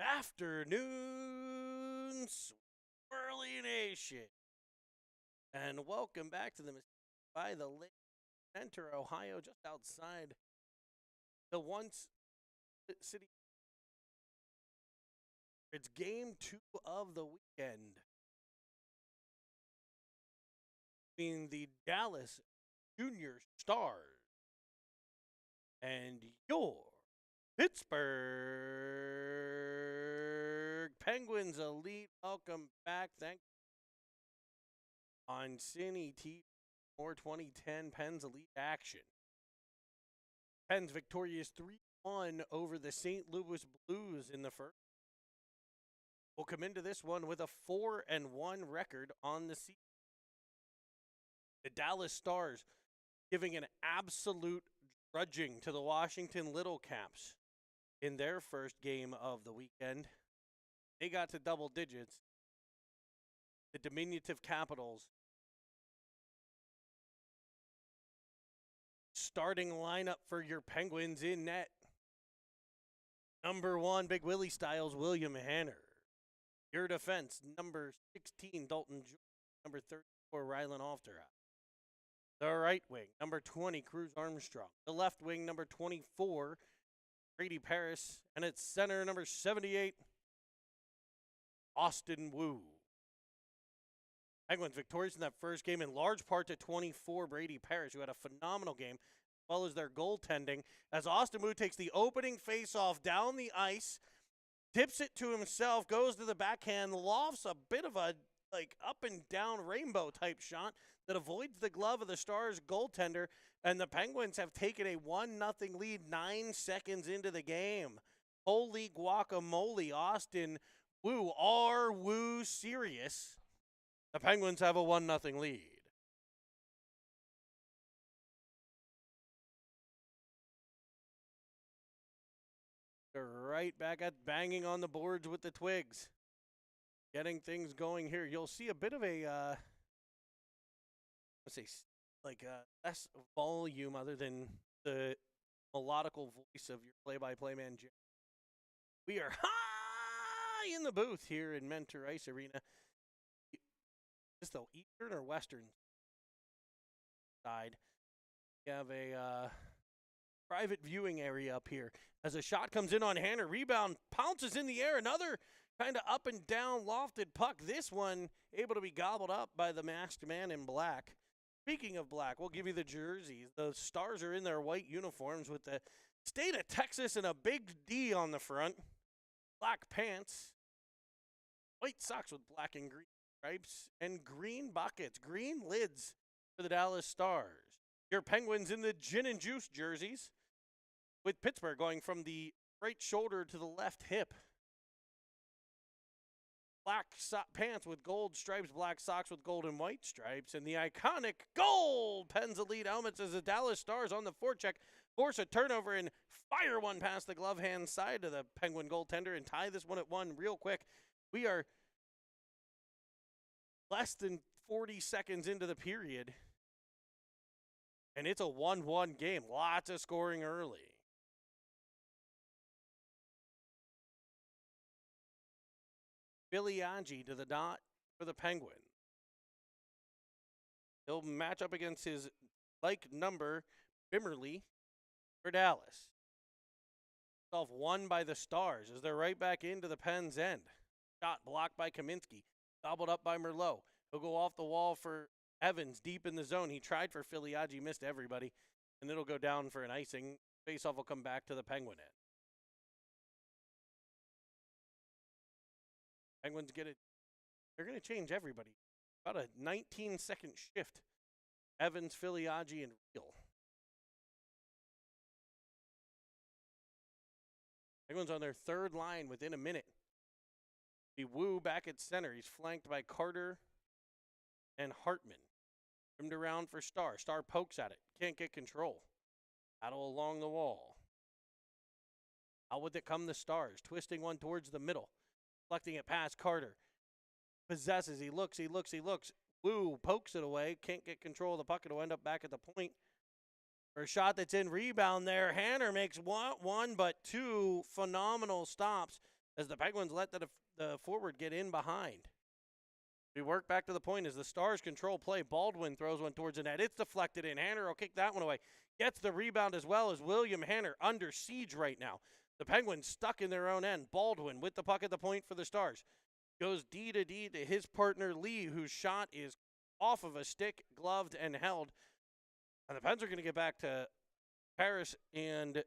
Afternoon, Swirly Nation, and welcome back to the by the Lake Center, Ohio, just outside the once city. It's game 2 of the weekend between the Dallas Junior Stars and your Pittsburgh Penguins Elite. Welcome back. Thank you on Cine TV. More 2010 Pens Elite action. Pens victorious 3-1 over the St. Louis Blues in the first. We'll come into this one with a 4-1 record on the season. The Dallas Stars giving an absolute drudging to the Washington Little Caps in their first game of the weekend. They got to double digits. The diminutive Capitals starting lineup for your Penguins in net. Number 1, Big Willie Styles, William Hanner. Your defense, number 16, Dalton Joy. Number 34, Rylan Ofterhout. The right wing, number 20, Cruz Armstrong. The left wing, number 24, Brady Paris. And at center, number 78, Austin Wu. Penguins victorious in that first game in large part to 24, Brady Paris, who had a phenomenal game, as well as their goaltending, as Austin Wu takes the opening faceoff down the ice, tips it to himself, goes to the backhand, lofts a bit of a up and down rainbow type shot that avoids the glove of the Stars goaltender, and the Penguins have taken a 1-0 lead 9 seconds into the game. Holy guacamole, Austin Wu, are Wu serious? The Penguins have a 1-0 lead. They're right back at banging on the boards with the Twigs. Getting things going here. You'll see a bit of a, less volume other than the melodical voice of your play-by-play man, Jim. We are high in the booth here in Mentor Ice Arena. Is this the eastern or western side? We have a private viewing area up here. As a shot comes in on Hanner, rebound pounces in the air. Another kind of up and down lofted puck. This one able to be gobbled up by the masked man in black. Speaking of black, we'll give you the jerseys. The Stars are in their white uniforms with the state of Texas and a big D on the front. Black pants, white socks with black and green stripes, and green buckets, green lids for the Dallas Stars. Your Penguins in the gin and juice jerseys, with Pittsburgh going from the right shoulder to the left hip. Black pants with gold stripes, black socks with gold and white stripes, and the iconic gold Pens Elite helmets as the Dallas Stars on the forecheck force a turnover and fire one past the glove hand side of the Penguin goaltender and tie this one at 1 real quick. We are less than 40 seconds into the period, and it's a 1-1 game. Lots of scoring early. Filiaggi to the dot for the Penguins. He'll match up against his number, Bimmerly, for Dallas. Won by the Stars as they're right back into the Pens' end. Shot blocked by Kaminsky. Gobbled up by Merlot. He'll go off the wall for Evans deep in the zone. He tried for Filiaggi, missed everybody, and it'll go down for an icing. Faceoff will come back to the Penguin end. Penguins get it. They're going to change everybody. About a 19-second shift. Evans, Filiaggi, and Real. Penguins on their third line within a minute. Be Wu back at center. He's flanked by Carter and Hartman. Trimmed around for Star. Star pokes at it. Can't get control. Battle along the wall. Out with it come the Stars. Twisting one towards the middle. Deflecting it past Carter. Possesses. He looks. Wu pokes it away. Can't get control of the puck. It'll end up back at the point. For a shot that's in, rebound there. Hanner makes one but two phenomenal stops as the Penguins let the forward get in behind. We work back to the point as the Stars control play. Baldwin throws one towards the net. It's deflected in. Hanner will kick that one away. Gets the rebound as well as William Hanner under siege right now. The Penguins stuck in their own end. Baldwin with the puck at the point for the Stars. Goes D to his partner Lee, whose shot is off of a stick, gloved and held. And the Pens are going to get back to Harris and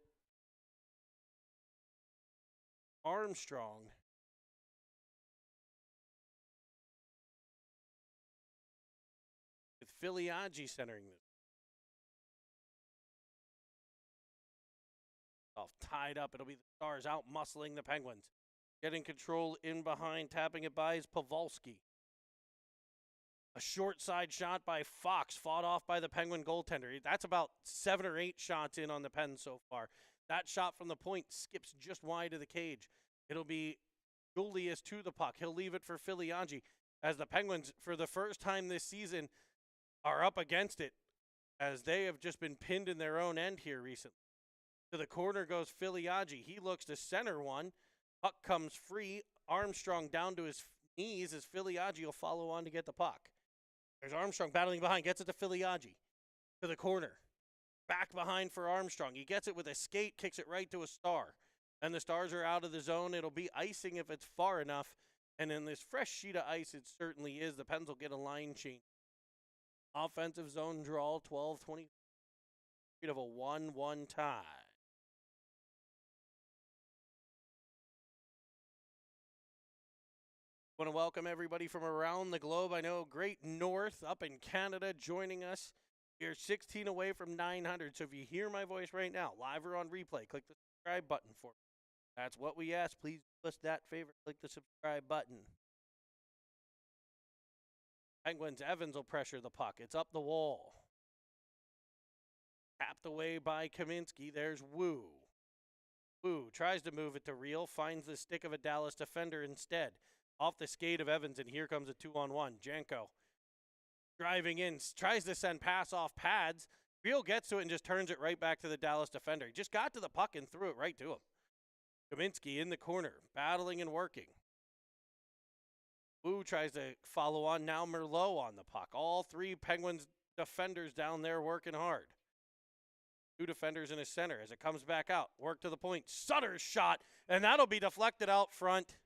Armstrong. With Filiaggi centering this. Tied up. It'll be the Stars out muscling the Penguins. Getting control in behind, tapping it by is Pavelski. A short side shot by Fox, fought off by the Penguin goaltender. That's about 7 or 8 shots in on the Pens so far. That shot from the point skips just wide of the cage. It'll be Julius to the puck. He'll leave it for Filiaggi as the Penguins, for the first time this season, are up against it as they have just been pinned in their own end here recently. To the corner goes Filiaggi. He looks to center one. Puck comes free. Armstrong down to his knees as Filiaggi will follow on to get the puck. There's Armstrong battling behind. Gets it to Filiaggi. To the corner. Back behind for Armstrong. He gets it with a skate. Kicks it right to a Star. And the Stars are out of the zone. It'll be icing if it's far enough. And in this fresh sheet of ice, it certainly is. The Pens will get a line change. Offensive zone draw, 12-20. Of a 1-1 tie. I want to welcome everybody from around the globe. I know Great North up in Canada joining us. You're 16 away from 900. So if you hear my voice right now, live or on replay, click the subscribe button for me. That's what we ask. Please list that favorite. Click the subscribe button. Penguins, Evans will pressure the puck. It's up the wall. Tapped away by Kaminsky. There's Wu. Wu tries to move it to Real. Finds the stick of a Dallas defender instead. Off the skate of Evans, and here comes a 2-on-1. Janko driving in, tries to send pass off pads. Real gets to it and just turns it right back to the Dallas defender. He just got to the puck and threw it right to him. Kaminsky in the corner, battling and working. Wu tries to follow on. Now Merlot on the puck. All 3 Penguins defenders down there working hard. 2 defenders in his center as it comes back out. Work to the point. Sutter's shot, and that'll be deflected out front.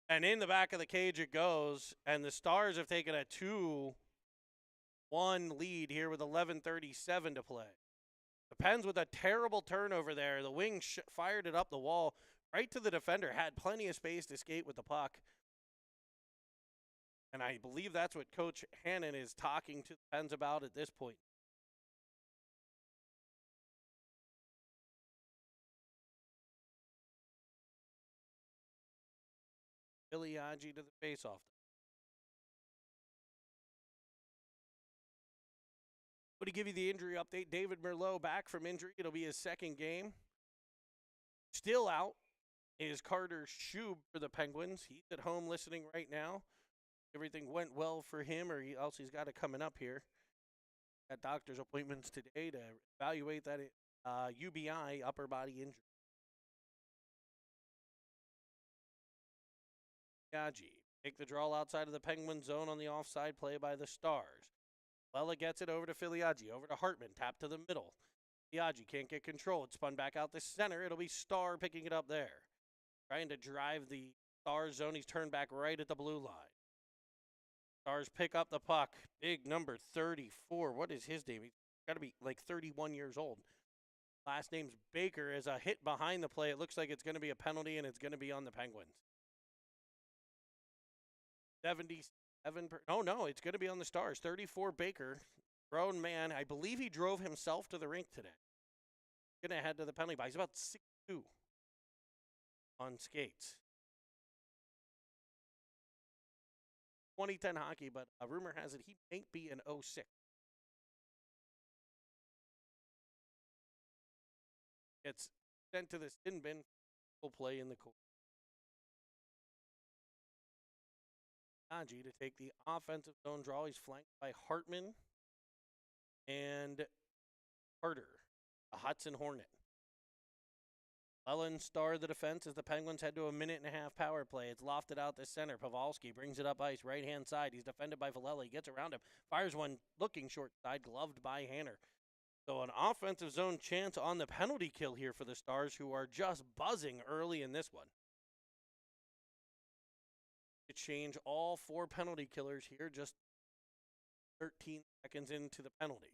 And in the back of the cage it goes, and the Stars have taken a 2-1 lead here with 11:37 to play. The Pens with a terrible turnover there. The wing fired it up the wall right to the defender, had plenty of space to skate with the puck. And I believe that's what Coach Hannon is talking to the Pens about at this point. Filiaggi to the faceoff. To give you the injury update, David Merlot back from injury. It'll be his second game. Still out is Carter Schub for the Penguins. He's at home listening right now. Everything went well for him, or else he's got it coming up here. Got doctor's appointments today to evaluate that UBI, upper body injury. Filiaggi take the draw outside of the Penguin zone on the offside play by the Stars. Lella gets it over to Filiaggi, over to Hartman, tap to the middle. Filiaggi can't get control. It's spun back out the center. It'll be Star picking it up there. Trying to drive the Stars zone. He's turned back right at the blue line. Stars pick up the puck. Big number 34. What is his name? He's got to be like 31 years old. Last name's Baker. As a hit behind the play, it looks like it's going to be a penalty, and it's going to be on the Penguins. no, it's going to be on the Stars. 34 Baker, grown man. I believe he drove himself to the rink today. Going to head to the penalty box. He's about 6'2" on skates. 2010 hockey, but a rumor has it he might be an 06. It's sent to the sin bin. Will play in the court. To take the offensive zone draw. He's flanked by Hartman and Carter, a Hudson Hornet. Ellen star the defense as the Penguins head to a 1.5-minute power play. It's lofted out the center. Pavelski brings it up ice, right-hand side. He's defended by Villela. He gets around him, fires one looking short side, gloved by Hanner. So an offensive zone chance on the penalty kill here for the Stars, who are just buzzing early in this one. To change all 4 penalty killers here just 13 seconds into the penalty.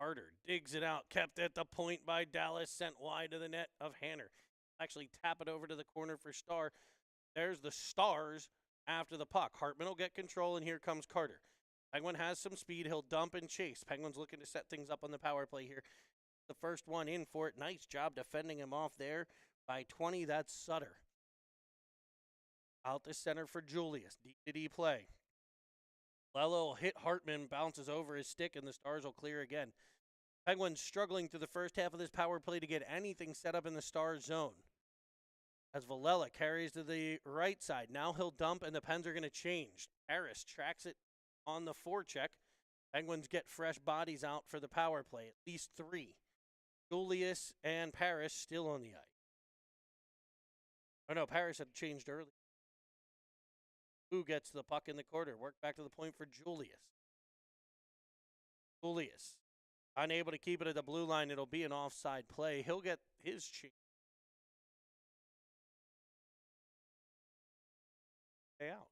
Carter digs it out, kept at the point by Dallas, sent wide to the net of Hanner. Actually tap it over to the corner for Star. There's the Stars after the puck. Hartman will get control, and here comes Carter. Penguin has some speed. He'll dump and chase. Penguins looking to set things up on the power play here. The first one in for it. Nice job defending him off there by 20. That's Sutter. Out the center for Julius. D-to-D play. Lello will hit Hartman, bounces over his stick, and the Stars will clear again. Penguins struggling through the first half of this power play to get anything set up in the Stars zone. As Villela carries to the right side. Now he'll dump, and the Pens are going to change. Harris tracks it on the forecheck. Penguins get fresh bodies out for the power play, at least 3. Julius and Paris still on the ice. Oh, no, Paris had changed early. Who gets the puck in the corner? Work back to the point for Julius. Julius, unable to keep it at the blue line. It'll be an offside play. He'll get his chance. Out.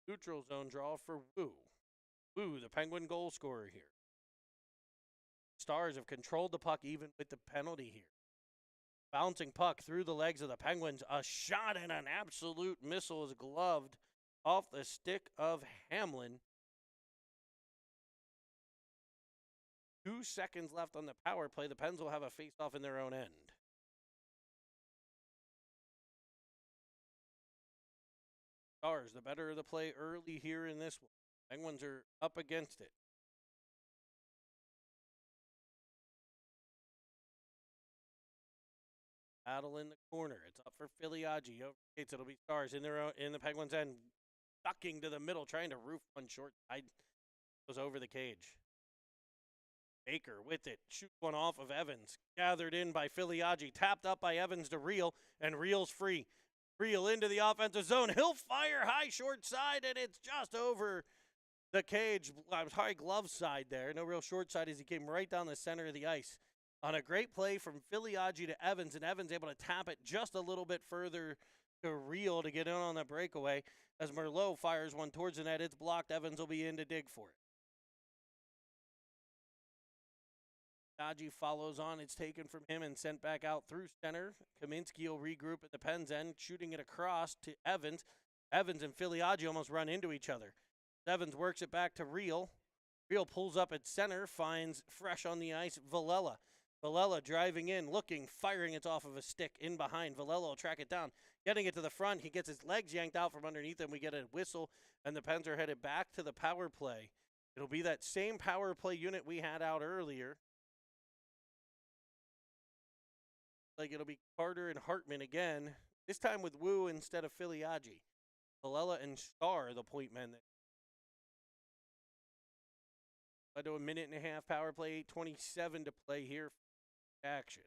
Neutral zone draw for Wu. Wu, the Penguin goal scorer here. Stars have controlled the puck even with the penalty here. Bouncing puck through the legs of the Penguins. A shot and an absolute missile is gloved off the stick of Hamlin. 2 seconds left on the power play. The Pens will have a face-off in their own end. Stars, the better of the play early here in this one. Penguins are up against it. Battle in the corner. It's up for Filiaggi. It'll be Stars in the Penguins' end. Ducking to the middle, trying to roof one short side. Goes over the cage. Baker with it. Shoots one off of Evans. Gathered in by Filiaggi. Tapped up by Evans to Reel, and Reel's free. Reel into the offensive zone. He'll fire high short side, and it's just over the cage. High glove side there. No real short side as he came right down the center of the ice. On a great play from Filiaggi to Evans, and Evans able to tap it just a little bit further to Reel to get in on the breakaway. As Merlot fires one towards the net, it's blocked. Evans will be in to dig for it. Filiaggi follows on. It's taken from him and sent back out through center. Kaminsky will regroup at the Pens end, shooting it across to Evans. Evans and Filiaggi almost run into each other. Evans works it back to Reel. Reel pulls up at center, finds fresh on the ice Villela. Villela driving in, looking, firing it off of a stick in behind. Villela will track it down. Getting it to the front, he gets his legs yanked out from underneath him. We get a whistle, and the Pens are headed back to the power play. It'll be that same power play unit we had out earlier. Like it'll be Carter and Hartman again, this time with Wu instead of Filiaggi. Villela and Star, the point men. Led to a 1.5-minute power play, 8:27 to play here. Action.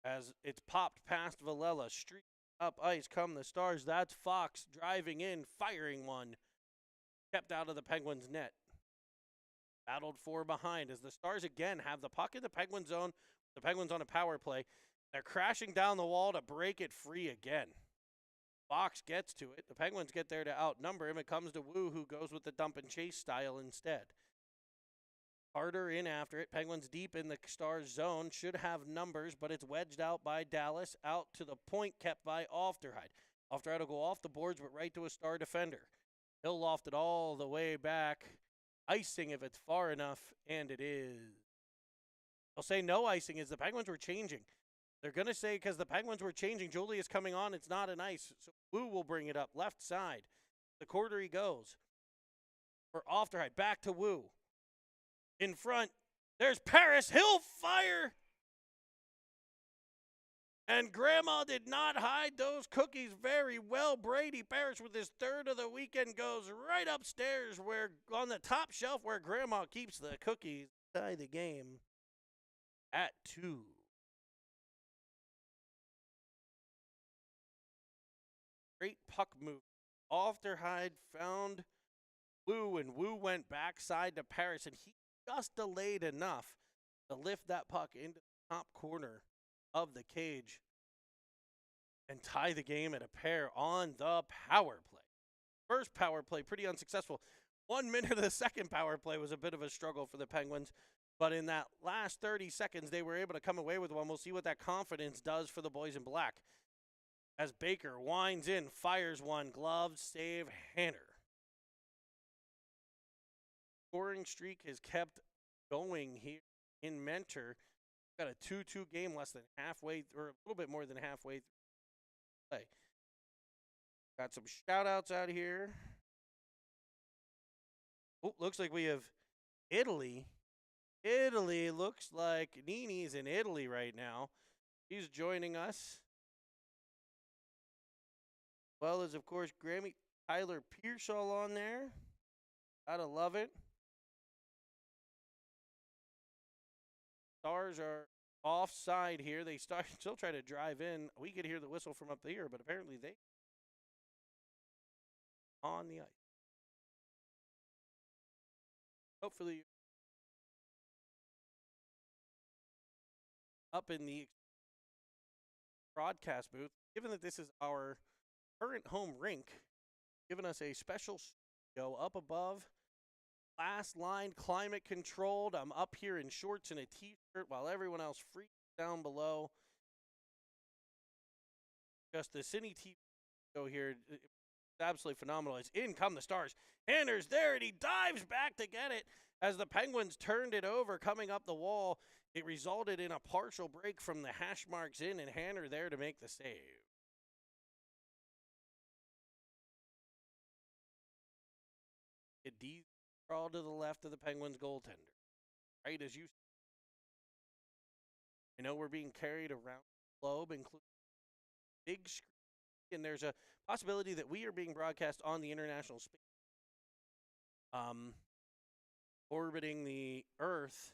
As it's popped past Villela, streak up ice come the Stars. That's Fox driving in, firing one. Kept out of the Penguins' net. Battled for behind as the Stars again have the puck in the Penguin zone. The Penguins on a power play. They're crashing down the wall to break it free again. Fox gets to it. The Penguins get there to outnumber him. It comes to Wu, who goes with the dump and chase style instead. Carter in after it. Penguins deep in the Stars zone. Should have numbers, but it's wedged out by Dallas. Out to the point kept by Ofterheide. Ofterheide will go off the boards, but right to a Star defender. He'll loft it all the way back. Icing if it's far enough, and it is. They'll say no icing as the Penguins were changing. They're going to say because the Penguins were changing, Julius coming on, it's not an ice. So Wu will bring it up, left side. The quarter he goes. For Ofterheide, back to Wu. In front, there's Paris. He'll fire. And Grandma did not hide those cookies very well. Brady Parrish with his third of the weekend goes right upstairs where on the top shelf where Grandma keeps the cookies. Tie the game at 2. Great puck move. Ofterhide found Wu, and Wu went backside to Parrish, and he just delayed enough to lift that puck into the top corner of the cage and tie the game at a pair on the power play. First power play, pretty unsuccessful. 1 minute of the second power play was a bit of a struggle for the Penguins, but in that last 30 seconds, they were able to come away with one. We'll see what that confidence does for the boys in black. As Baker winds in, fires one, glove, save, Hanner. Scoring streak has kept going here in Mentor. Got a 2-2 game less than halfway, or a little bit more than halfway through play. Got some shout-outs out here. Oh, looks like we have Italy. Italy looks like Nini's in Italy right now. He's joining us. Well as, of course, Grammy Tyler Pearsall on there. Gotta love it. Stars are offside here. They still try to drive in. We could hear the whistle from up here, but apparently they on the ice. Hopefully up in the broadcast booth, given that this is our current home rink, giving us a special studio up above. Last line, climate controlled. I'm up here in shorts and a t-shirt while everyone else freaks down below. Just the Cine TV show here, it's absolutely phenomenal. It's in come the Stars. Hanner's there, and he dives back to get it as the Penguins turned it over, coming up the wall. It resulted in a partial break from the hash marks in, and Hanner there to make the save. A D crawl to the left of the Penguins goaltender. Right as you see. I know we're being carried around the globe, including big screen, and there's a possibility that we are being broadcast on the international space. Orbiting the Earth,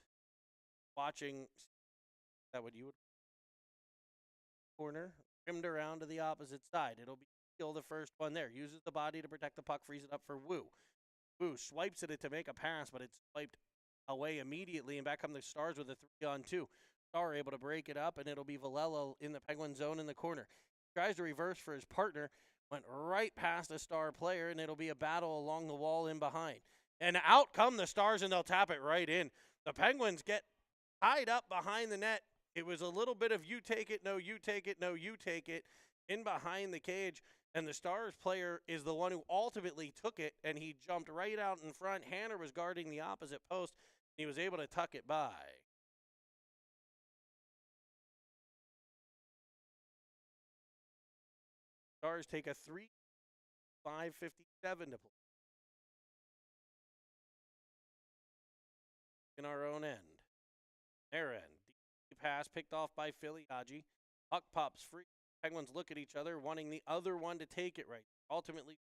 watching that what you would corner, rimmed around to the opposite side. It'll be still the first one there. Uses the body to protect the puck, frees it up for Wu. Wu swipes at it to make a pass, but it's swiped away immediately, and back come the Stars with a 3-on-2. Star able to break it up, and it'll be Valello in the Penguin zone in the corner. Tries to reverse for his partner, went right past a Star player, and it'll be a battle along the wall in behind. And out come the Stars, and they'll tap it right in. The Penguins get tied up behind the net. It was a little bit of you take it, no, you take it, no, you take it, in behind the cage. And the Stars player is the one who ultimately took it, and he jumped right out in front. Hanner was guarding the opposite post. He was able to tuck it by. Stars take a 3-5-57 to play. In our own end. Their end. Deep pass picked off by Filiaggi. Puck pops free. Penguins look at each other, wanting the other one to take it right. Ultimately,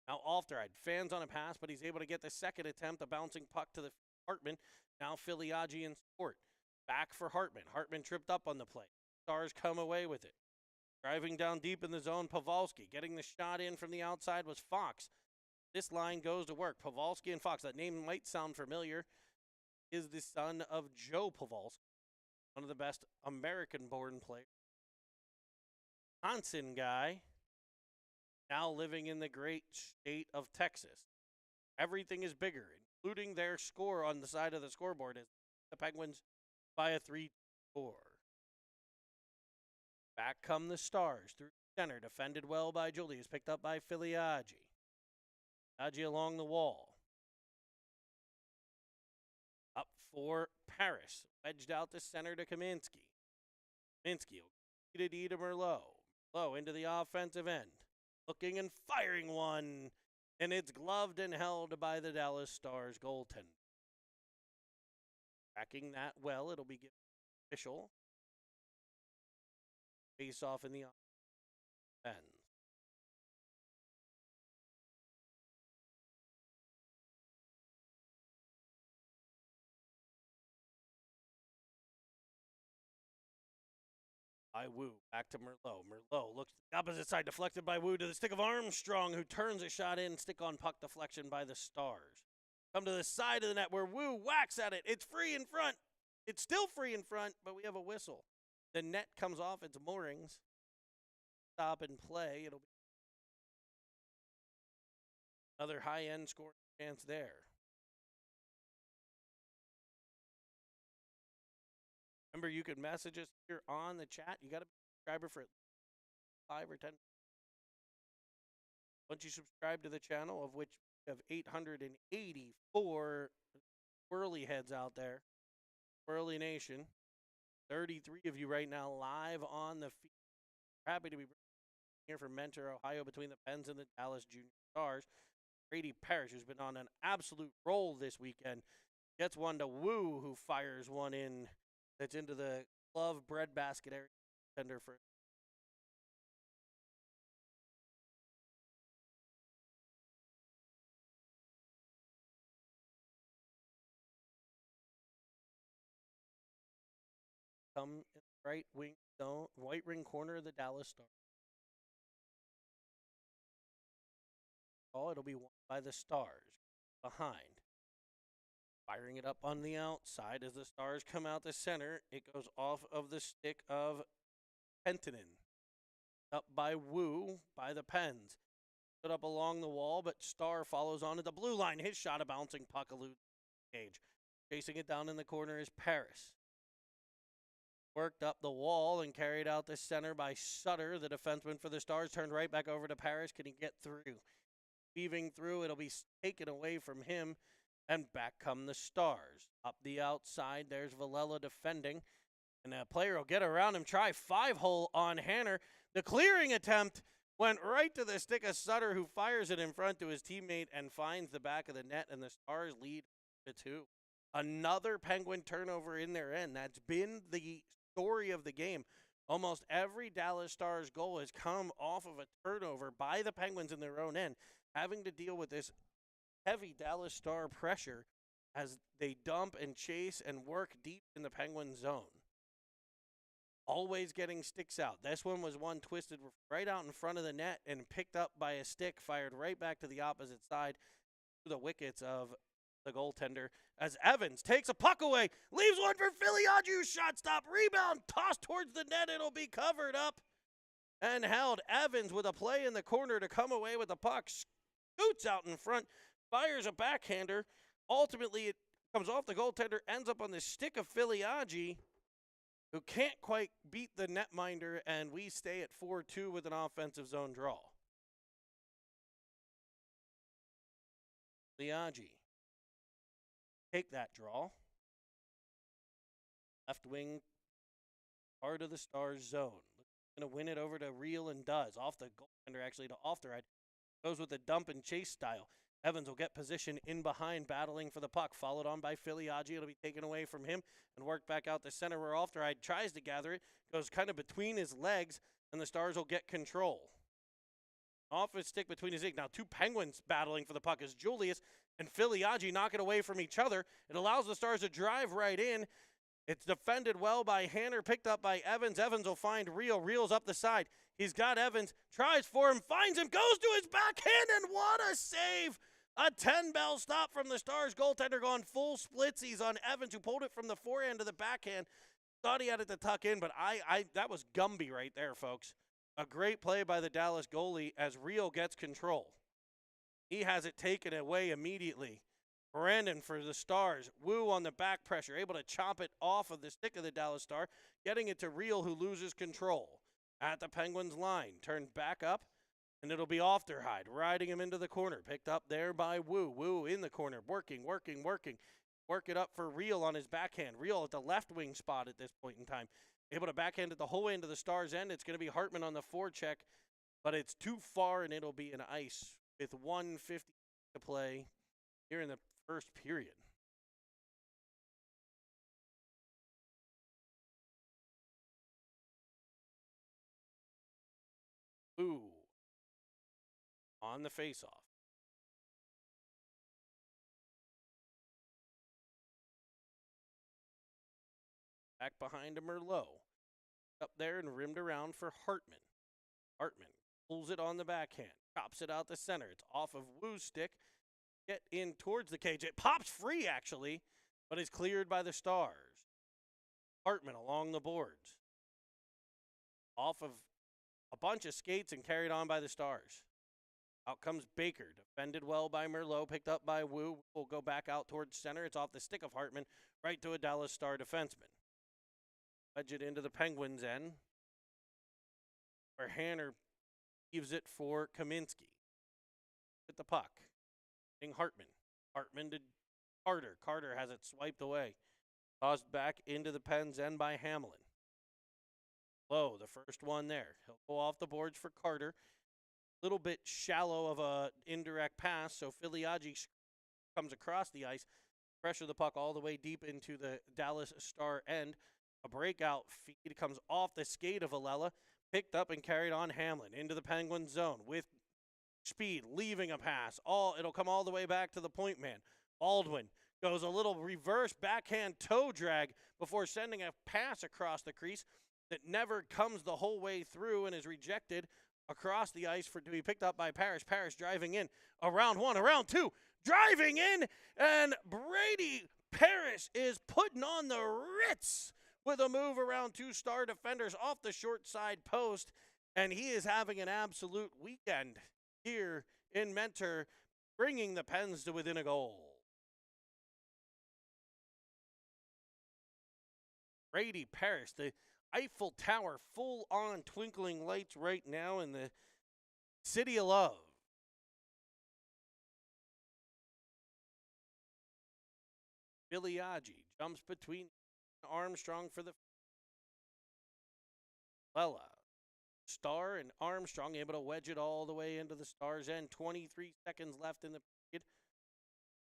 now Ofterhide fans on a pass, but he's able to get the second attempt, a bouncing puck to the Hartman. Now Filiaggi in support. Back for Hartman. Hartman tripped up on the play. Stars come away with it. Driving down deep in the zone, Pavelski. Getting the shot in from the outside was Fox. This line goes to work. Pavelski and Fox. That name might sound familiar. Is the son of Joe Pavelski, one of the best American-born players. Wisconsin guy, now living in the great state of Texas. Everything is bigger, including their score on the side of the scoreboard as the Penguins by a 3-4. Back come the Stars through center, defended well by Julius, picked up by Filiaggi. Filiaggi along the wall. Up for Paris, wedged out the center to Kaminsky. Kaminsky will to Merlot. Low into the offensive end. Looking and firing one. And it's gloved and held by the Dallas Stars goaltender. Tracking that well. It'll be official. face off in the ends. By Wu, back to Merlot. Merlot looks to the opposite side, deflected by Wu to the stick of Armstrong, who turns a shot in, stick on puck deflection by the Stars. Come to the side of the net where Wu whacks at it. It's free in front. It's still free in front, but we have a whistle. The net comes off its moorings. Stop and play. It'll be another high-end scoring chance there. Remember, you can message us here on the chat. You got to be a subscriber for 5 or 10. Once you subscribe to the channel, of which we have 884 Whirly heads out there, Whirly Nation, 33 of you right now live on the feed. Happy to be here from Mentor, Ohio, between the Pens and the Dallas Junior Stars. Brady Parrish, who's been on an absolute roll this weekend, gets one to Wu, who fires one in that's into the glove breadbasket area tender for. Come in the right wing zone, white ring corner of the Dallas Stars. Oh, it'll be won by the Stars behind. Firing it up on the outside as the Stars come out the center. It goes off of the stick of Penttinen. Up by Wu by the Pens. Put up along the wall, but Star follows on to the blue line. His shot, a bouncing puck eludes Cage. Chasing it down in the corner is Paris. Worked up the wall and carried out the center by Sutter. The defenseman for the Stars turned right back over to Paris. Can he get through? Weaving through, it'll be taken away from him. And back come the Stars. Up the outside, there's Villela defending. And a player will get around him, try 5-hole on Hanner. The clearing attempt went right to the stick of Sutter, who fires it in front to his teammate and finds the back of the net, and the Stars lead to 2. Another Penguin turnover in their end. That's been the story of the game. Almost every Dallas Stars goal has come off of a turnover by the Penguins in their own end, having to deal with this heavy Dallas Star pressure as they dump and chase and work deep in the Penguin zone. Always getting sticks out. This one was one twisted right out in front of the net and picked up by a stick, fired right back to the opposite side to the wickets of the goaltender as Evans takes a puck away, leaves one for Filiaggi, shot stop, rebound, tossed towards the net. It'll be covered up and held. Evans with a play in the corner to come away with the puck, scoots out in front, fires a backhander. Ultimately, it comes off the goaltender, ends up on the stick of Filiaggi, who can't quite beat the netminder, and we stay at 4-2 with an offensive zone draw. Filiaggi take that draw. Left wing, part of the Stars zone. Going to win it over to Real and does. Off the goaltender, actually, to off the right. Goes with the dump and chase style. Evans will get position in behind, battling for the puck. Followed on by Filiaggi. It'll be taken away from him and worked back out the center where Ofteride tries to gather it. Goes kind of between his legs, and the Stars will get control. Off his stick between his legs. Now 2 Penguins battling for the puck as Julius and Filiaggi knock it away from each other. It allows the Stars to drive right in. It's defended well by Hanner, picked up by Evans. Evans will find Real. Real's up the side. He's got Evans, tries for him, finds him, goes to his backhand, and what a save! A 10-bell stop from the Stars goaltender, gone full splitsies on Evans, who pulled it from the forehand to the backhand. Thought he had it to tuck in, but that was Gumby right there, folks. A great play by the Dallas goalie as Real gets control. He has it taken away immediately. Brandon for the Stars. Wu on the back pressure, able to chop it off of the stick of the Dallas Star, getting it to Real, who loses control. At the Penguins line, turned back up, and it'll be Ofteride, riding him into the corner. Picked up there by Wu. Wu in the corner, working. Work it up for Real on his backhand. Real at the left wing spot at this point in time. Able to backhand it the whole way into the Stars' end. It's going to be Hartman on the forecheck, but it's too far, and it'll be an ice with 1:50 to play here in the first period. on the faceoff. Back behind to Merlot. Up there and rimmed around for Hartman. Hartman pulls it on the backhand. Chops it out the center. It's off of Wu's stick. Get in towards the cage. It pops free, actually, but is cleared by the Stars. Hartman along the boards. Off of a bunch of skates and carried on by the Stars. Out comes Baker. Defended well by Merlot. Picked up by Wu. Will go back out towards center. It's off the stick of Hartman. Right to a Dallas Star defenseman. Wedge it into the Penguins' end, where Hanner leaves it for Kaminsky. With the puck. Hitting Hartman. Hartman to Carter. Carter has it swiped away. Tossed back into the Pens' end by Hamelin. Low, the first one there. He'll go off the boards for Carter. Little bit shallow of a indirect pass, so Filiaggi comes across the ice. Pressure the puck all the way deep into the Dallas Star end. A breakout feed comes off the skate of Alella, picked up and carried on Hamlin into the Penguin zone with speed, leaving a pass. It'll come all the way back to the point man. Baldwin goes a little reverse backhand toe drag before sending a pass across the crease that never comes the whole way through and is rejected across the ice to be picked up by Parrish. Parrish driving in. Around one, around two, driving in, and Brady Parrish is putting on the Ritz with a move around two Star defenders off the short side post, and he is having an absolute weekend here in Mentor, bringing the Pens to within a goal. Brady Parrish, the Eiffel Tower, full-on twinkling lights right now in the City of Love. Filiaggi jumps between Armstrong for the Lella. Star and Armstrong able to wedge it all the way into the Stars' end. 23 seconds left in the period.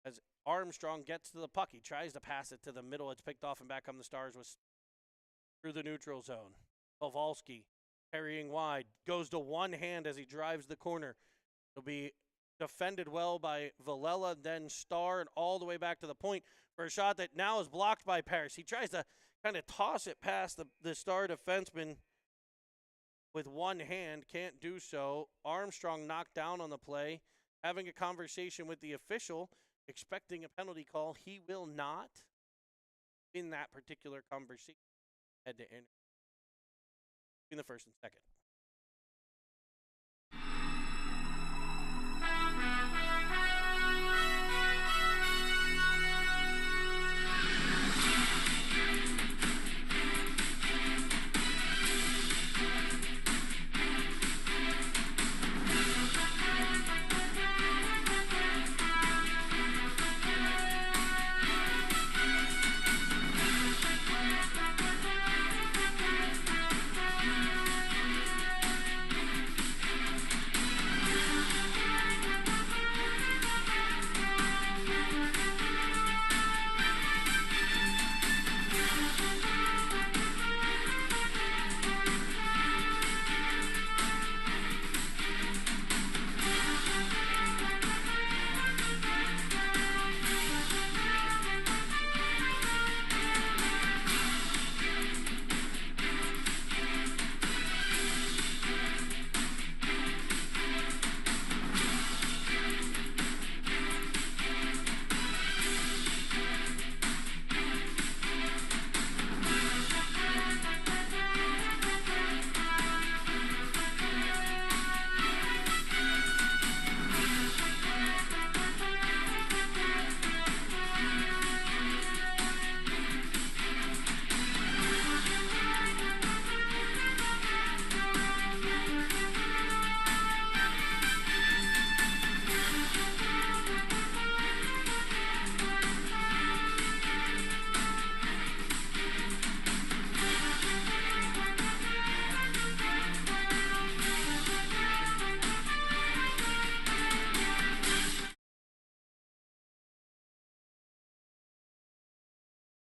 As Armstrong gets to the puck, he tries to pass it to the middle. It's picked off and back on the Stars through the neutral zone. Pavelski carrying wide. Goes to one hand as he drives the corner. It'll be defended well by Villela, then Star, and all the way back to the point for a shot that now is blocked by Parrish. He tries to kind of toss it past the Star defenseman with one hand. Can't do so. Armstrong knocked down on the play. Having a conversation with the official, expecting a penalty call. He will not in that particular conversation. Head to end in the first and second.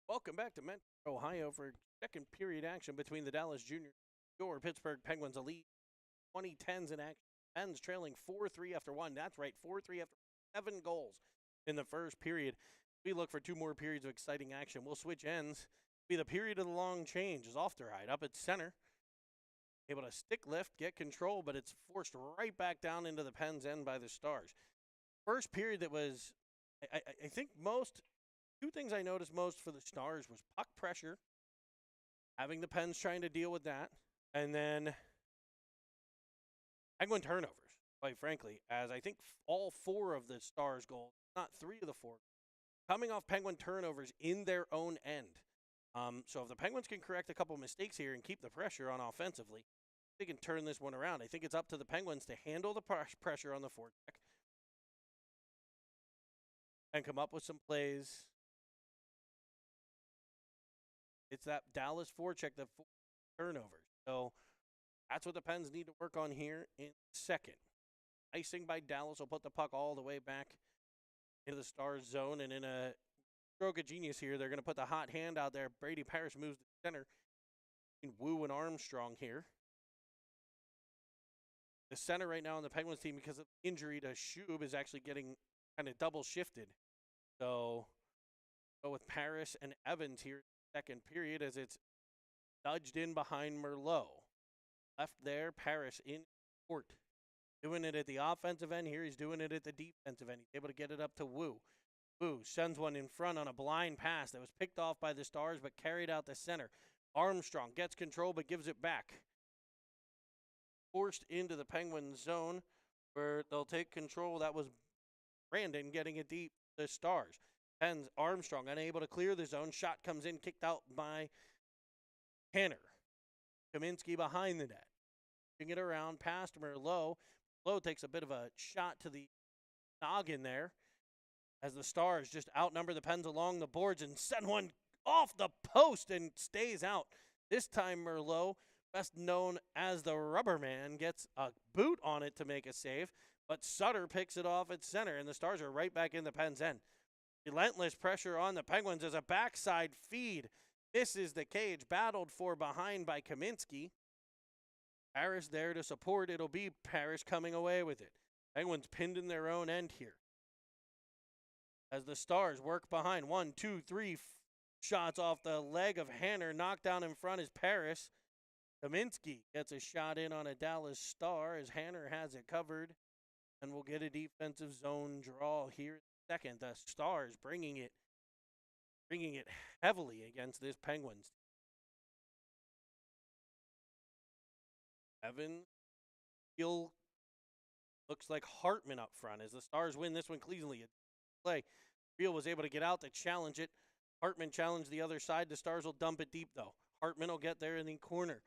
Welcome back to Mentor, Ohio for second period action between the Dallas Juniors and your Pittsburgh Penguins, elite 2010s in action. Pens trailing 4-3 after one. That's right, 4-3 after 7 goals in the first period. We look for 2 more periods of exciting action. We'll switch ends. Be the period of the long change is off the ride. Up at center, able to stick lift, get control, but it's forced right back down into the Pens end by the Stars. First period that was, I think two things I noticed most for the Stars was puck pressure, having the Pens trying to deal with that, and then Penguin turnovers, quite frankly, as I think all 4 of the Stars' goals, not 3 of the 4, coming off Penguin turnovers in their own end. So if the Penguins can correct a couple mistakes here and keep the pressure on offensively, they can turn this one around. I think it's up to the Penguins to handle the pressure on the forecheck and come up with some plays. It's that Dallas forecheck that turnovers. So that's what the Pens need to work on here in second. Icing by Dallas will put the puck all the way back into the Stars zone, and in a stroke of genius here, they're going to put the hot hand out there. Brady Parrish moves to center. Wu and Armstrong here. The center right now on the Penguins team, because of injury to Schub, is actually getting kind of double shifted. So go with Parrish and Evans here second period as it's nudged in behind Merlot. Left there, Parrish in court. Doing it at the offensive end here. He's doing it at the defensive end. He's able to get it up to Wu. Wu sends one in front on a blind pass that was picked off by the Stars but carried out the center. Armstrong gets control but gives it back. Forced into the Penguins zone where they'll take control. That was Brandon getting it deep. The Stars. Pens Armstrong unable to clear the zone. Shot comes in, kicked out by Hanner. Kaminsky behind the net. Bring it around past Merlot. Merlot takes a bit of a shot to the noggin there as the Stars just outnumber the Pens along the boards and send one off the post and stays out. This time Merlot, best known as the Rubber Man, gets a boot on it to make a save, but Sutter picks it off at center, and the Stars are right back in the Pens' end. Relentless pressure on the Penguins as a backside feed. Misses the cage, battled for behind by Kaminsky. Parrish there to support. It'll be Parrish coming away with it. Penguins pinned in their own end here. As the Stars work behind. 1, 2, 3 shots off the leg of Hanner. Knocked down in front is Parrish. Kaminsky gets a shot in on a Dallas Star as Hanner has it covered. And we'll get a defensive zone draw here. Second, the Stars bringing it heavily against this Penguins. Evans, Hill looks like Hartman up front as the Stars win this one cleanly. Play. Reel was able to get out to challenge it. Hartman challenged the other side. The Stars will dump it deep though. Hartman will get there in the corner.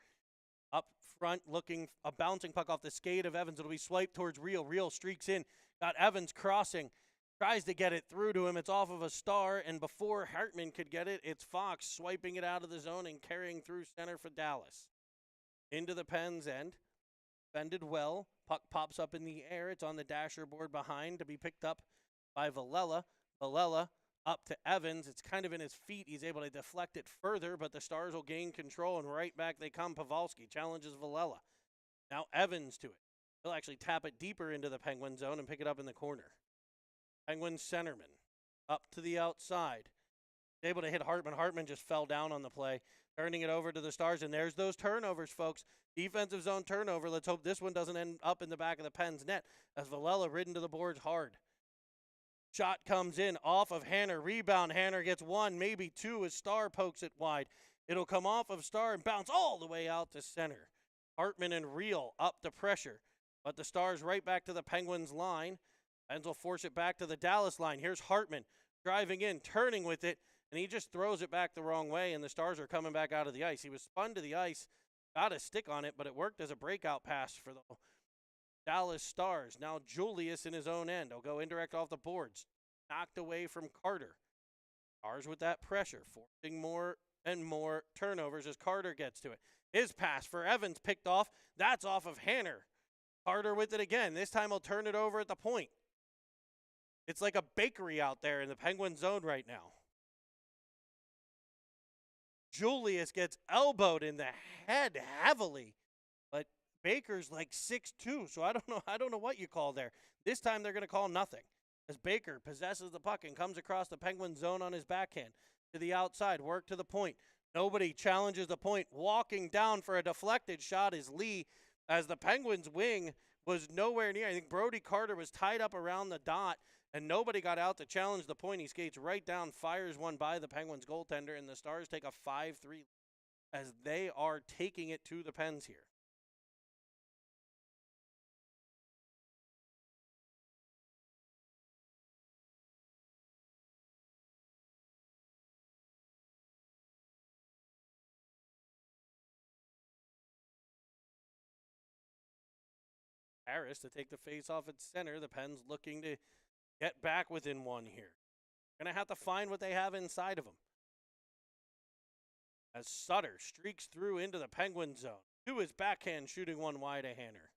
Up front, looking a bouncing puck off the skate of Evans. It'll be swiped towards Reel. Reel streaks in. Got Evans crossing. Tries to get it through to him. It's off of a Star, and before Hartman could get it, it's Fox swiping it out of the zone and carrying through center for Dallas. Into the Pens end. Fended well. Puck pops up in the air. It's on the dasher board behind to be picked up by Villela. Villela up to Evans. It's kind of in his feet. He's able to deflect it further, but the Stars will gain control, and right back they come. Pavelski challenges Villela. Now Evans to it. He'll actually tap it deeper into the Penguin zone and pick it up in the corner. Penguin centerman up to the outside. Able to hit Hartman. Hartman just fell down on the play. Turning it over to the Stars, and there's those turnovers, folks. Defensive zone turnover. Let's hope this one doesn't end up in the back of the Pens net as Villela ridden to the boards hard. Shot comes in off of Hanner. Rebound. Hanner gets 1, maybe 2 as Star pokes it wide. It'll come off of Star and bounce all the way out to center. Hartman and Reel up to pressure, but the Stars right back to the Penguins line. Pens will force it back to the Dallas line. Here's Hartman driving in, turning with it, and he just throws it back the wrong way, and the Stars are coming back out of the ice. He was spun to the ice, got a stick on it, but it worked as a breakout pass for the Dallas Stars. Now Julius in his own end. He'll go indirect off the boards. Knocked away from Carter. Stars with that pressure, forcing more and more turnovers as Carter gets to it. His pass for Evans picked off. That's off of Hanner. Carter with it again. This time he'll turn it over at the point. It's like a bakery out there in the Penguin zone right now. Julius gets elbowed in the head heavily, but Baker's like 6'2", so I don't know. I don't know what you call there. This time they're going to call nothing, as Baker possesses the puck and comes across the Penguin zone on his backhand to the outside, work to the point. Nobody challenges the point. Walking down for a deflected shot is Lee, as the Penguins' wing was nowhere near. I think Brody Carter was tied up around the dot, and nobody got out to challenge the point. He skates right down, fires one by the Penguins goaltender, and the Stars take a 5-3 as they are taking it to the Pens here. Harris to take the face off at center. The Pens looking to get back within one here. Going to have to find what they have inside of them. As Sutter streaks through into the Penguin zone. To his backhand, shooting one wide of Hanner.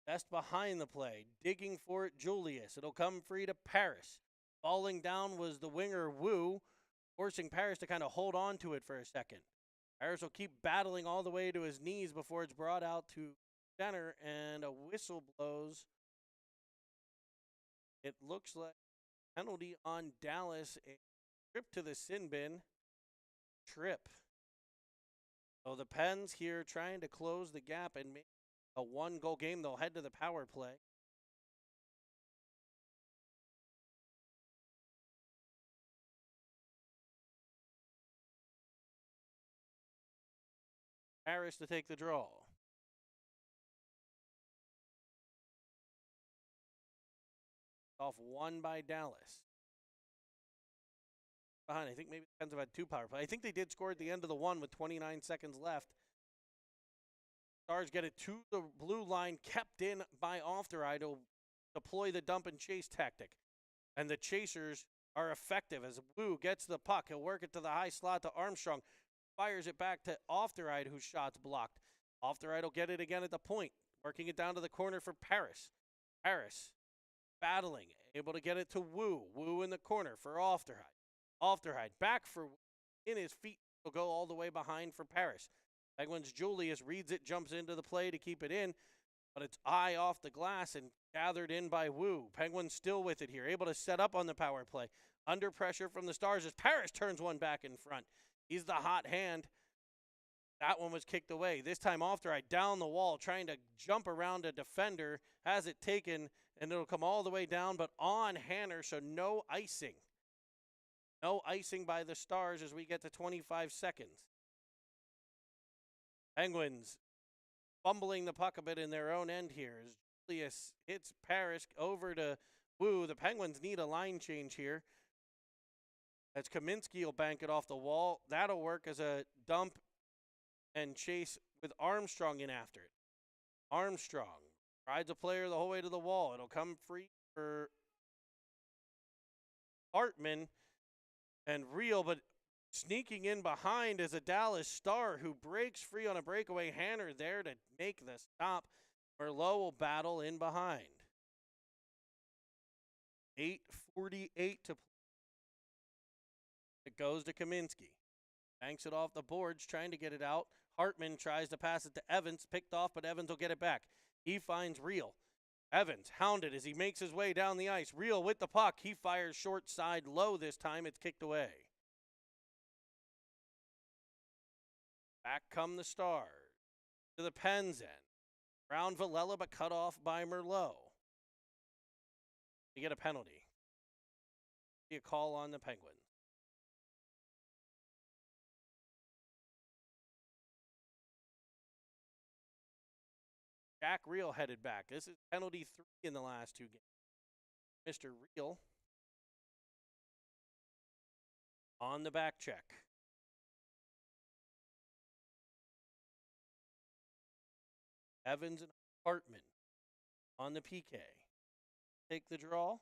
Best behind the play. Digging for it, Julius. It'll come free to Paris. Falling down was the winger, Wu, forcing Paris to kind of hold on to it for a second. Paris will keep battling all the way to his knees before it's brought out to center, and a whistle blows. It looks like penalty on Dallas, a trip to the sin bin. Trip. So the Pens here trying to close the gap and make a one-goal game. They'll head to the power play. Harris to take the draw. Off one by Dallas. Behind, I think maybe the Pens have had two power play. I think they did score at the end of the one with 29 seconds left. Stars get it to the blue line, kept in by Ofteride to deploy the dump and chase tactic. And the chasers are effective as Wu gets the puck. He'll work it to the high slot to Armstrong. Fires it back to Ofteride, whose shot's blocked. Ofteride will get it again at the point. Working it down to the corner for Paris. Paris battling, able to get it to Wu. Wu in the corner for Ofteride. Ofteride back for in his feet. Will go all the way behind for Paris. Penguins Julius reads it, jumps into the play to keep it in, but it's eye off the glass and gathered in by Wu. Penguins still with it here, able to set up on the power play. Under pressure from the Stars as Paris turns one back in front. He's the hot hand. That one was kicked away. This time Ofteride down the wall, trying to jump around a defender. Has it taken, and it'll come all the way down, but on Hanner, so no icing. No icing by the Stars as we get to 25 seconds. Penguins fumbling the puck a bit in their own end here as Julius hits Paris over to Wu. The Penguins need a line change here. As Kaminsky will bank it off the wall. That'll work as a dump and chase with Armstrong in after it. Armstrong rides a player the whole way to the wall. It'll come free for Hartman and Real, but sneaking in behind is a Dallas Star who breaks free on a breakaway. Hanner there to make the stop. Merlot will battle in behind. 8:48 to play. It goes to Kaminsky. Banks it off the boards, trying to get it out. Hartman tries to pass it to Evans. Picked off, but Evans will get it back. He finds Real. Evans hounded as he makes his way down the ice. Real with the puck. He fires short side low this time. It's kicked away. Back come the Stars to the Pens end. Round Villela, but cut off by Merlot. You get a penalty. A call on the Penguins. Jack Real headed back. This is penalty 3 in the last two games. Mr. Real on the back check. Evans and Hartman on the PK. Take the draw.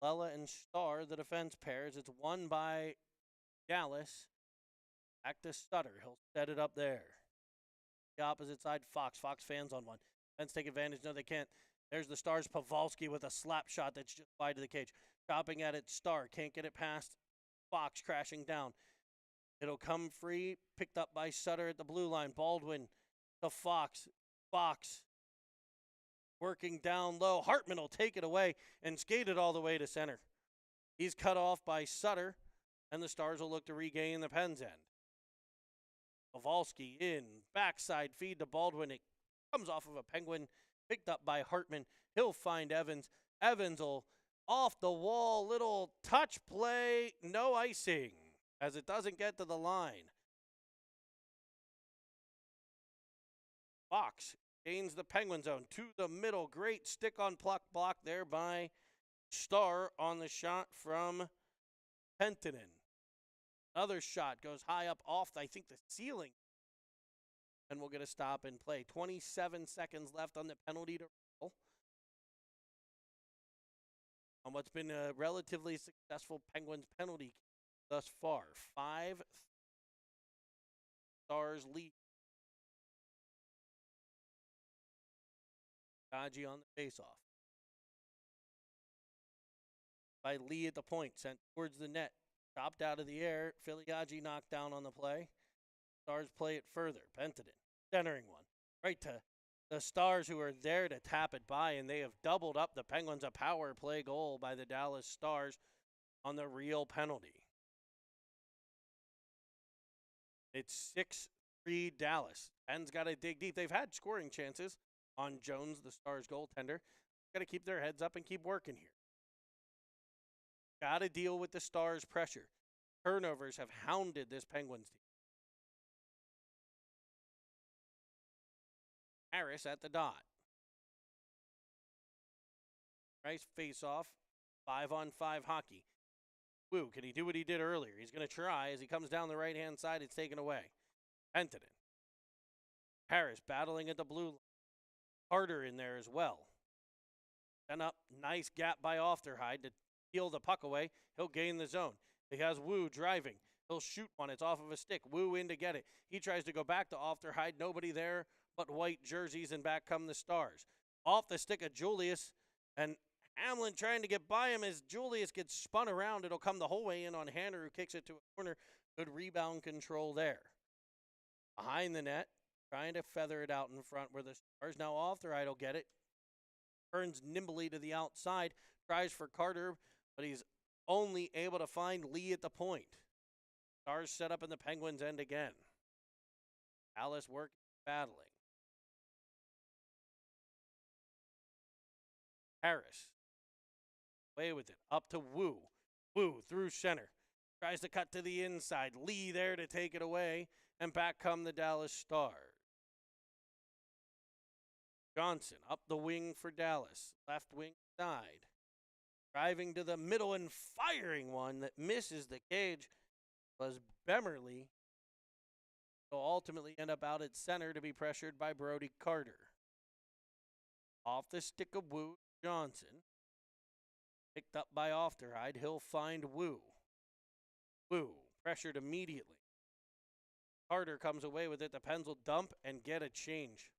Lella and Starr, the defense pairs. It's won by Dallas. Back to Sutter. He'll set it up there. The opposite side, Fox. Fox fans on one. Pens take advantage. No, they can't. There's the Stars. Pavelski with a slap shot that's just wide of the cage. Chopping at it. Starr can't get it past Fox, crashing down. It'll come free, picked up by Sutter at the blue line. Baldwin to Fox. Fox working down low. Hartman will take it away and skate it all the way to center. He's cut off by Sutter, and the Stars will look to regain the Pens end. Kowalski in, backside feed to Baldwin. It comes off of a Penguin, picked up by Hartman. He'll find Evans. Evans will off the wall, little touch play, no icing, as it doesn't get to the line. Fox gains the Penguin zone to the middle. Great stick on puck block there by Star on the shot from Penttinen. Another shot goes high up off, I think, the ceiling. And we'll get a stop and play. 27 seconds left on the penalty to roll. On what's been a relatively successful Penguins penalty thus far. 5 Stars lead. Gaji on the faceoff. By Lee at the point, sent towards the net. Chopped out of the air. Filiaggi knocked down on the play. Stars play it further. Penttinen, centering one. Right to the Stars, who are there to tap it by, and they have doubled up the Penguins. A power play goal by the Dallas Stars on the real penalty. It's 6-3 Dallas. Pens got to dig deep. They've had scoring chances on Jones, the Stars goaltender. Got to keep their heads up and keep working here. Got to deal with the Stars' pressure. Turnovers have hounded this Penguins team. Harris at the dot. Nice face-off. 5-on-5 hockey. Woo, can he do what he did earlier? He's going to try. As he comes down the right-hand side, it's taken away. Penttinen. Harris battling at the blue line. Carter in there as well. Then up. Nice gap by Ofterhide to steal the puck away. He'll gain the zone. He has Woo driving. He'll shoot one. It's off of a stick. Woo in to get it. He tries to go back to Ofterhide. Nobody there but white jerseys, and back come the Stars. Off the stick of Julius, and Hamlin trying to get by him as Julius gets spun around. It'll come the whole way in on Hanner, who kicks it to a corner. Good rebound control there. Behind the net, trying to feather it out in front where the Stars. Now Ofterhide will get it. Turns nimbly to the outside. Tries for Carter, but he's only able to find Lee at the point. Stars set up in the Penguins' end again. Dallas working, battling. Harris. Away with it. Up to Woo. Woo through center. Tries to cut to the inside. Lee there to take it away. And back come the Dallas Stars. Johnson up the wing for Dallas. Left wing side. Driving to the middle and firing one that misses the cage was Bemerly. Will ultimately end up out at center to be pressured by Brody Carter. Off the stick of Woo, Johnson. Picked up by Ofterhide. He'll find Woo. Woo pressured immediately. Carter comes away with it. The Pens will dump and get a change.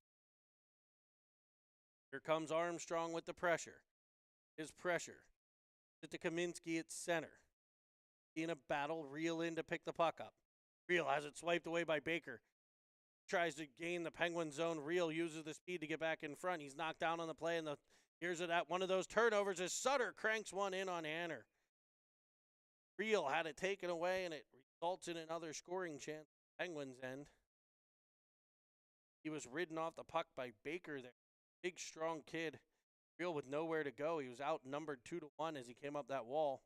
Here comes Armstrong with the pressure. His pressure. To Kaminsky at center. In a battle, Reel in to pick the puck up. Reel has it swiped away by Baker. Tries to gain the Penguin zone. Reel uses the speed to get back in front. He's knocked down on the play, and here's it at one of those turnovers as Sutter cranks one in on Hanner. Reel had it taken away, and it results in another scoring chance. Penguins end. He was ridden off the puck by Baker there. Big, strong kid. Reel with nowhere to go. He was outnumbered 2-1 as he came up that wall.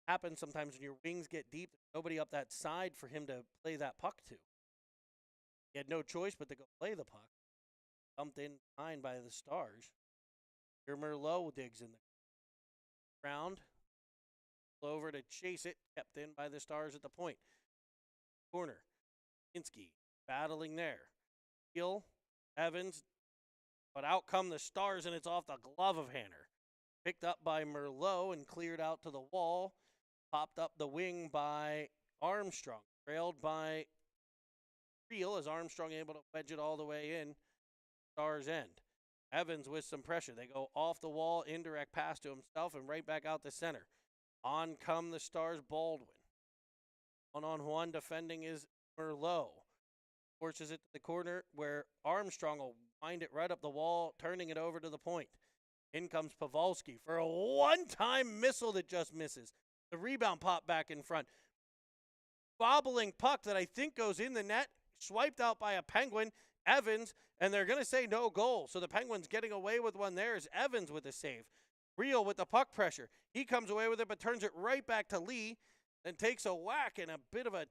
Happens sometimes when your wings get deep. There's nobody up that side for him to play that puck to. He had no choice but to go play the puck. Dumped in behind by the Stars. Here Merlot digs in the ground. Over to chase it. Kept in by the Stars at the point. Corner. Kaminsky battling there. Hill, Evans. But out come the Stars, and it's off the glove of Hanner. Picked up by Merlot and cleared out to the wall. Popped up the wing by Armstrong. Trailed by Reel as Armstrong able to wedge it all the way in. Stars end. Evans with some pressure. They go off the wall, indirect pass to himself, and right back out the center. On come the Stars, Baldwin. One-on-one defending is Merlot. Forces it to the corner where Armstrong will wind it right up the wall, turning it over to the point. In comes Pavelski for a one-time missile that just misses. The rebound pop back in front. Bobbling puck that I think goes in the net, swiped out by a Penguin, Evans, and they're going to say no goal. So the Penguins getting away with one there is Evans with a save. Real with the puck pressure. He comes away with it but turns it right back to Lee, then takes a whack and a bit of a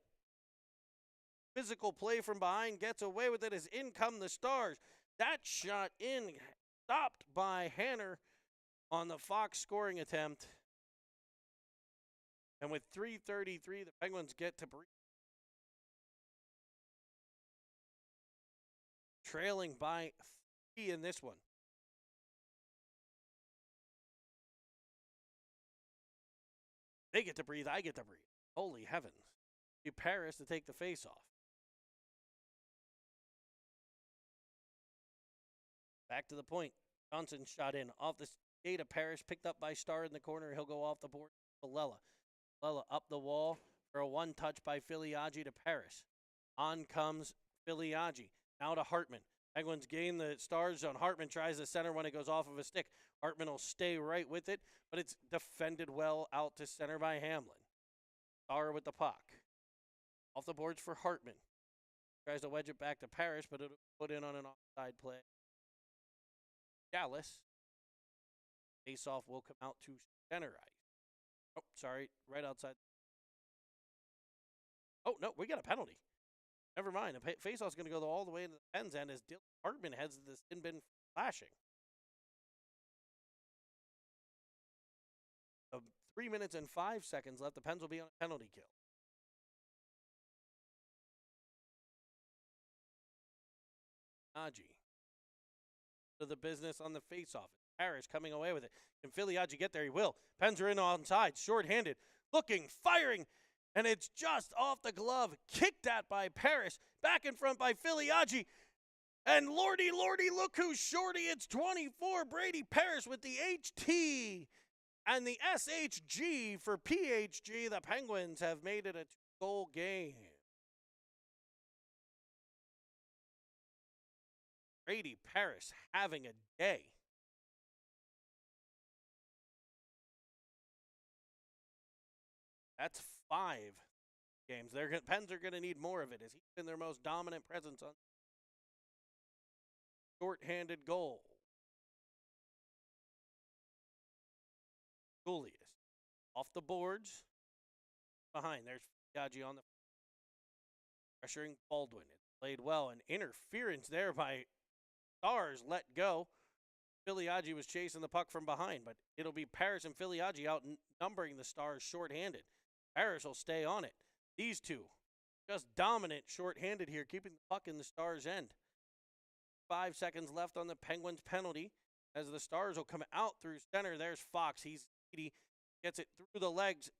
physical play from behind, gets away with it as in come the Stars. That shot in, stopped by Hanner on the Fox scoring attempt. And with 3:33, the Penguins get to breathe. Trailing by 3 in this one. They get to breathe, I get to breathe. Holy heavens. Paris to take the face-off. Back to the point. Johnson shot in off the skate of Paris, picked up by Starr in the corner. He'll go off the board. Villela up the wall for a one-touch by Filiaggi to Paris. On comes Filiaggi. Now to Hartman. Penguins gain the Stars zone. Hartman tries the center when it goes off of a stick. Hartman will stay right with it, but it's defended well out to center by Hamlin. Starr with the puck. Off the boards for Hartman. Tries to wedge it back to Paris, but it'll put in on an offside play. Dallas. Face-off will come out to center ice. Oh, sorry, right outside. Oh, no, we got a penalty. Never mind. The face-off's going to go all the way into the Pens end as Dylan Hartman heads to the sin bin flashing. 3 minutes and 5 seconds left. The Pens will be on a penalty kill. Filiaggi to the business on the face-off. Harris coming away with it. Can Filiaggi get there? He will. Pens are in onside, short-handed, looking, firing, and it's just off the glove. Kicked at by Paris. Back in front by Filiaggi. And lordy, look who's shorty. It's 24. Brady Paris with the HT and the SHG for PHG. The Penguins have made it a 2-goal game. Brady Paris having a day. That's 5 games. Pens are going to need more of it as he's been their most dominant presence on short-handed goal. Julius off the boards. Behind. There's Filiaggi on the pressuring Baldwin. It played well. An interference there by Stars let go. Filiaggi was chasing the puck from behind, but it'll be Paris and Filiaggi outnumbering the Stars short-handed. Paris will stay on it. These two just dominant short-handed here, keeping the puck in the Stars' end. 5 seconds left on the Penguins penalty as the Stars will come out through center. There's Fox. He's speedy, gets it through the legs,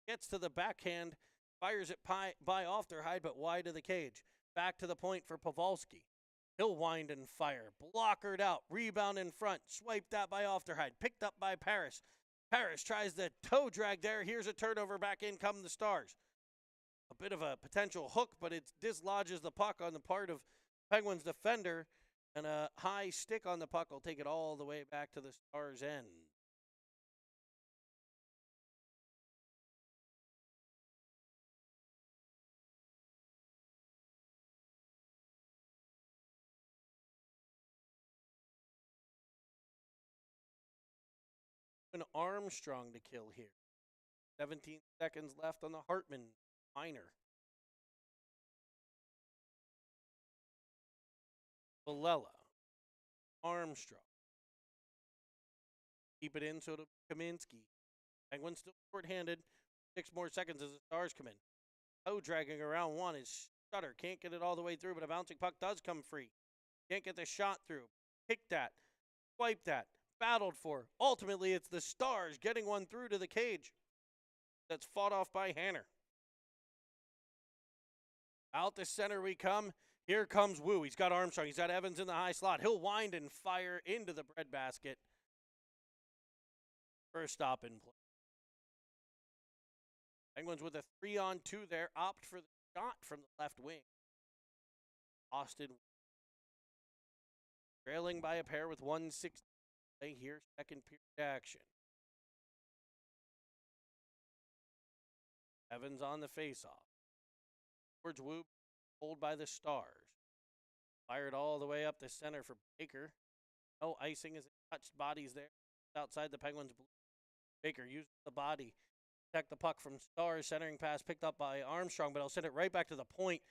gets to the backhand, fires it by Ofterhide, but wide of the cage. Back to the point for Pavelski. He'll wind and fire. Blockered out. Rebound in front. Swiped out by Ofterhide. Picked up by Paris. Paris tries the toe drag there. Here's a turnover. Back in come the Stars. A bit of a potential hook, but it dislodges the puck on the part of Penguins defender. And a high stick on the puck will take it all the way back to the Stars' end. Armstrong to kill here. 17 seconds left on the Hartman minor. Villela. Armstrong. Keep it in so to Kaminsky. Penguins still short-handed. 6 more seconds as the Stars come in. Toe dragging around one is Sutter. Can't get it all the way through, but a bouncing puck does come free. Can't get the shot through. Kicked that. Swiped that. Battled for. Ultimately, it's the Stars getting one through to the cage. That's fought off by Hanner. Out the center we come. Here comes Wu. He's got Armstrong. He's got Evans in the high slot. He'll wind and fire into the breadbasket for a stop and play. Penguins with a 3-on-2 there, opt for the shot from the left wing. Austin trailing by a pair with 1:60 play here, second period action. Evans on the faceoff. George Wu pulled by the Stars. Fired all the way up the center for Baker. No icing as it touched bodies there outside the Penguins' blue. Baker uses the body. Protect the puck from Stars. Centering pass picked up by Armstrong, but he'll send it right back to the point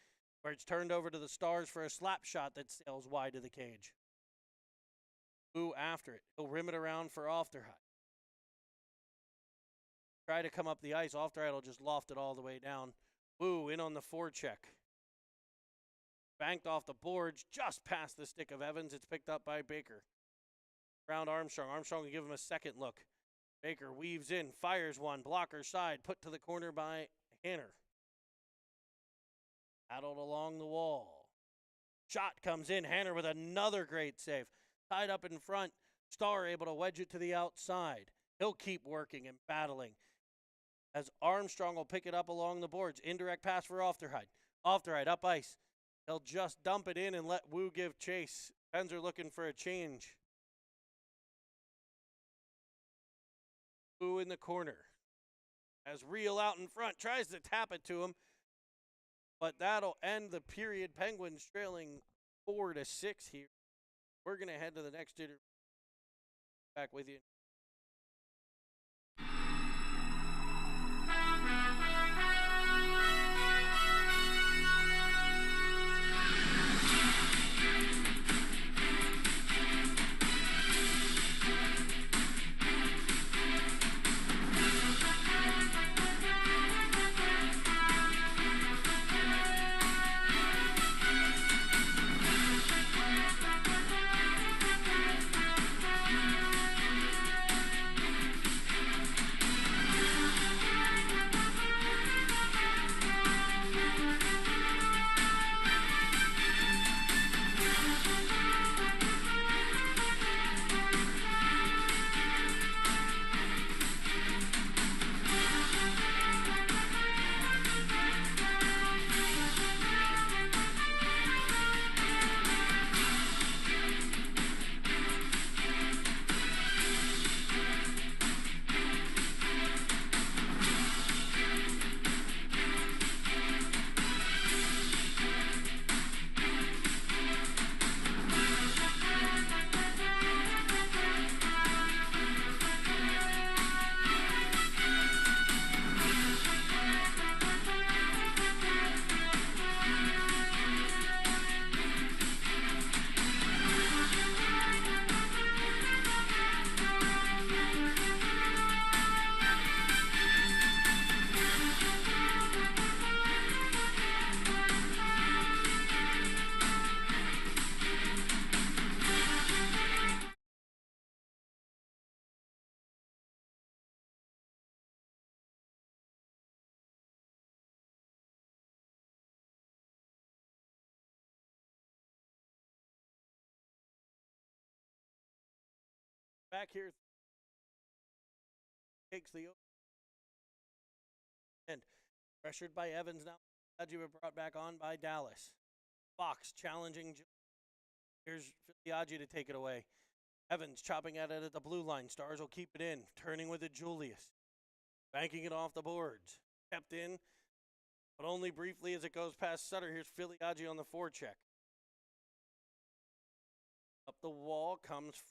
where it's turned over to the Stars for a slap shot that sails wide to the cage. Wu after it. He'll rim it around for Ofterhut. Try to come up the ice. Ofterhut will just loft it all the way down. Wu in on the forecheck. Banked off the boards, just past the stick of Evans. It's picked up by Baker. Around Armstrong. Armstrong will give him a second look. Baker weaves in, fires one, blocker side, put to the corner by Hanner. Paddled along the wall. Shot comes in. Hanner with another great save. Tied up in front. Star able to wedge it to the outside. He'll keep working and battling as Armstrong will pick it up along the boards. Indirect pass for Ofterhut. Ofterhut up ice. He'll just dump it in and let Wu give chase. Pens are looking for a change. Wu in the corner. As Reel out in front, tries to tap it to him. But that'll end the period. Penguins trailing 4-6 here. We're going to head to the next interview. Back with you. Back here, takes the and pressured by Evans now. Filiaggi brought back on by Dallas. Fox challenging. Here's Filiaggi to take it away. Evans chopping at it at the blue line. Stars will keep it in. Turning with it, Julius. Banking it off the boards. Kept in, but only briefly as it goes past Sutter. Here's Filiaggi on the forecheck. Up the wall comes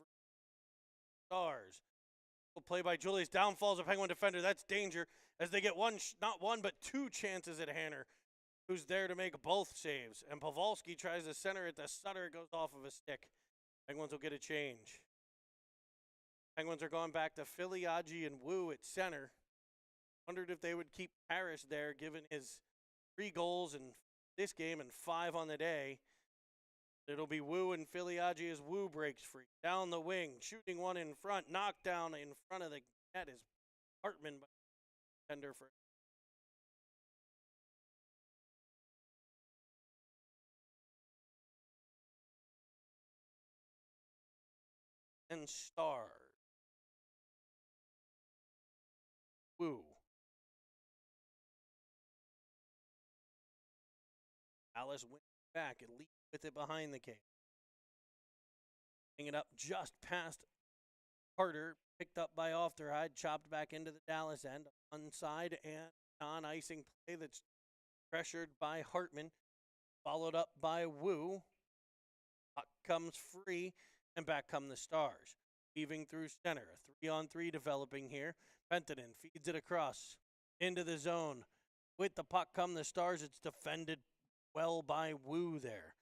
Stars. Play by Julius. Down falls a Penguin defender. That's danger as they get not one, but two chances at Hanner, who's there to make both saves. And Pavelski tries to center it to Sutter. It goes off of a stick. Penguins will get a change. Penguins are going back to Filiaggi and Wu at center. Wondered if they would keep Harris there, given his 3 goals in this game and 5 on the day. It'll be Wu and Filiaggi as Wu breaks free. Down the wing, shooting one in front. Knocked down in front of the net is Hartman by the defender for. And Stars. Wu. Alice wins back and leads with it behind the cage. Bring it up just past Carter, picked up by Ofterhide, chopped back into the Dallas end. One side and non-icing play that's pressured by Hartman, followed up by Wu. Puck comes free, and back come the Stars. Weaving through center, a 3-on-3 developing here. Penttinen feeds it across into the zone. With the puck come the Stars. It's defended well by Wu there.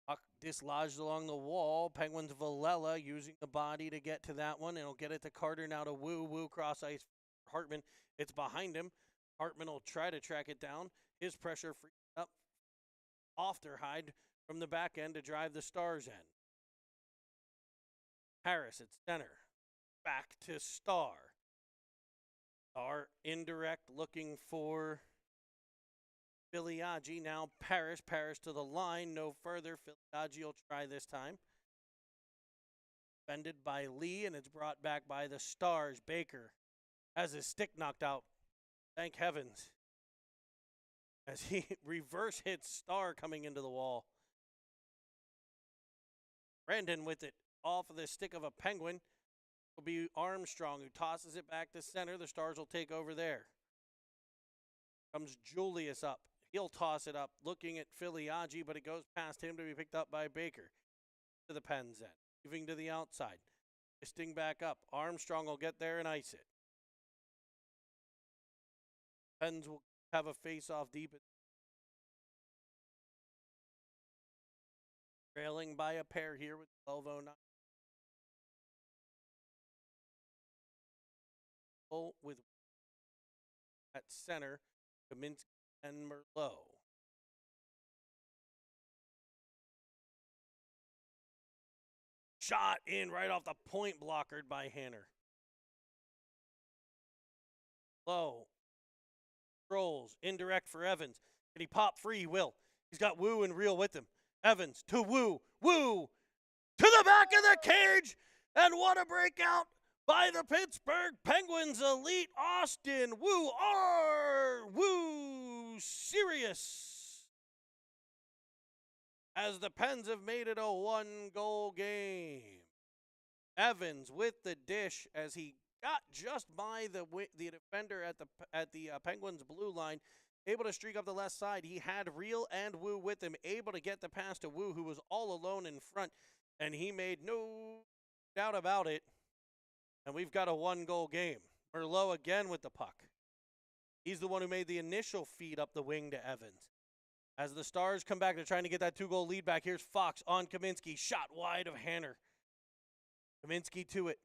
Puck dislodged along the wall. Penguins Villela using the body to get to that one. It'll get it to Carter, now to Wu. Wu cross ice Hartman. It's behind him. Hartman will try to track it down. His pressure frees up Ofterhide from the back end to drive the Stars end. Harris at center. Back to Star. Star indirect looking for Filiaggi. Now Parrish to the line. No further. Filiaggi will try this time. Defended by Lee, and it's brought back by the Stars. Baker has his stick knocked out. Thank heavens. As he reverse hits Star coming into the wall. Brandon with it off of the stick of a Penguin. Will be Armstrong, who tosses it back to center. The Stars will take over there. Comes Julius up. He'll toss it up, looking at Filiaggi, but it goes past him to be picked up by Baker. To the Pens end. Moving to the outside. Twisting back up. Armstrong will get there and ice it. Pens will have a face-off deep. Trailing by a pair here with 12:09. With at center, Kaminsky and Merlot. Shot in right off the point, blockered by Hanner. Low. Rolls. Indirect for Evans. Can he pop free? He will. He's got Wu and Reel with him. Evans to Wu. Wu to the back of the cage. And what a breakout by the Pittsburgh Penguins elite Austin Wu. Wu Sirius. As the Pens have made it a 1-goal game. Evans with the dish as he got just by the defender at the Penguins blue line, able to streak up the left side. He had Reel and Wu with him, able to get the pass to Wu, who was all alone in front, and he made no doubt about it. And we've got a 1-goal game. Merlot again with the puck. He's the one who made the initial feed up the wing to Evans. As the Stars come back, they're trying to get that 2-goal lead back. Here's Fox on Kaminsky. Shot wide of Hanner. Kaminsky to it.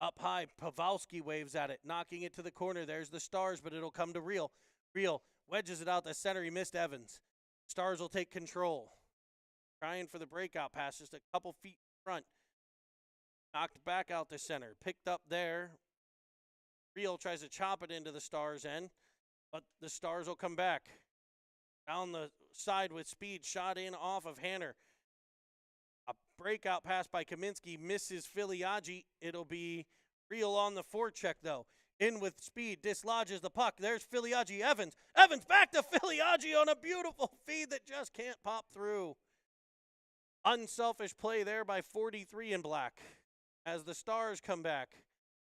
Up high, Pavelski waves at it, knocking it to the corner. There's the Stars, but it'll come to Reel. Reel wedges it out the center. He missed Evans. Stars will take control. Trying for the breakout pass, just a couple feet in front. Knocked back out the center. Picked up there. Reel tries to chop it into the Stars' end, but the Stars will come back. Down the side with speed, shot in off of Hanner. A breakout pass by Kaminsky misses Filiaggi. It'll be Reel on the forecheck, though. In with speed, dislodges the puck. There's Filiaggi. Evans back to Filiaggi on a beautiful feed that just can't pop through. Unselfish play there by 43 in black. As the Stars come back,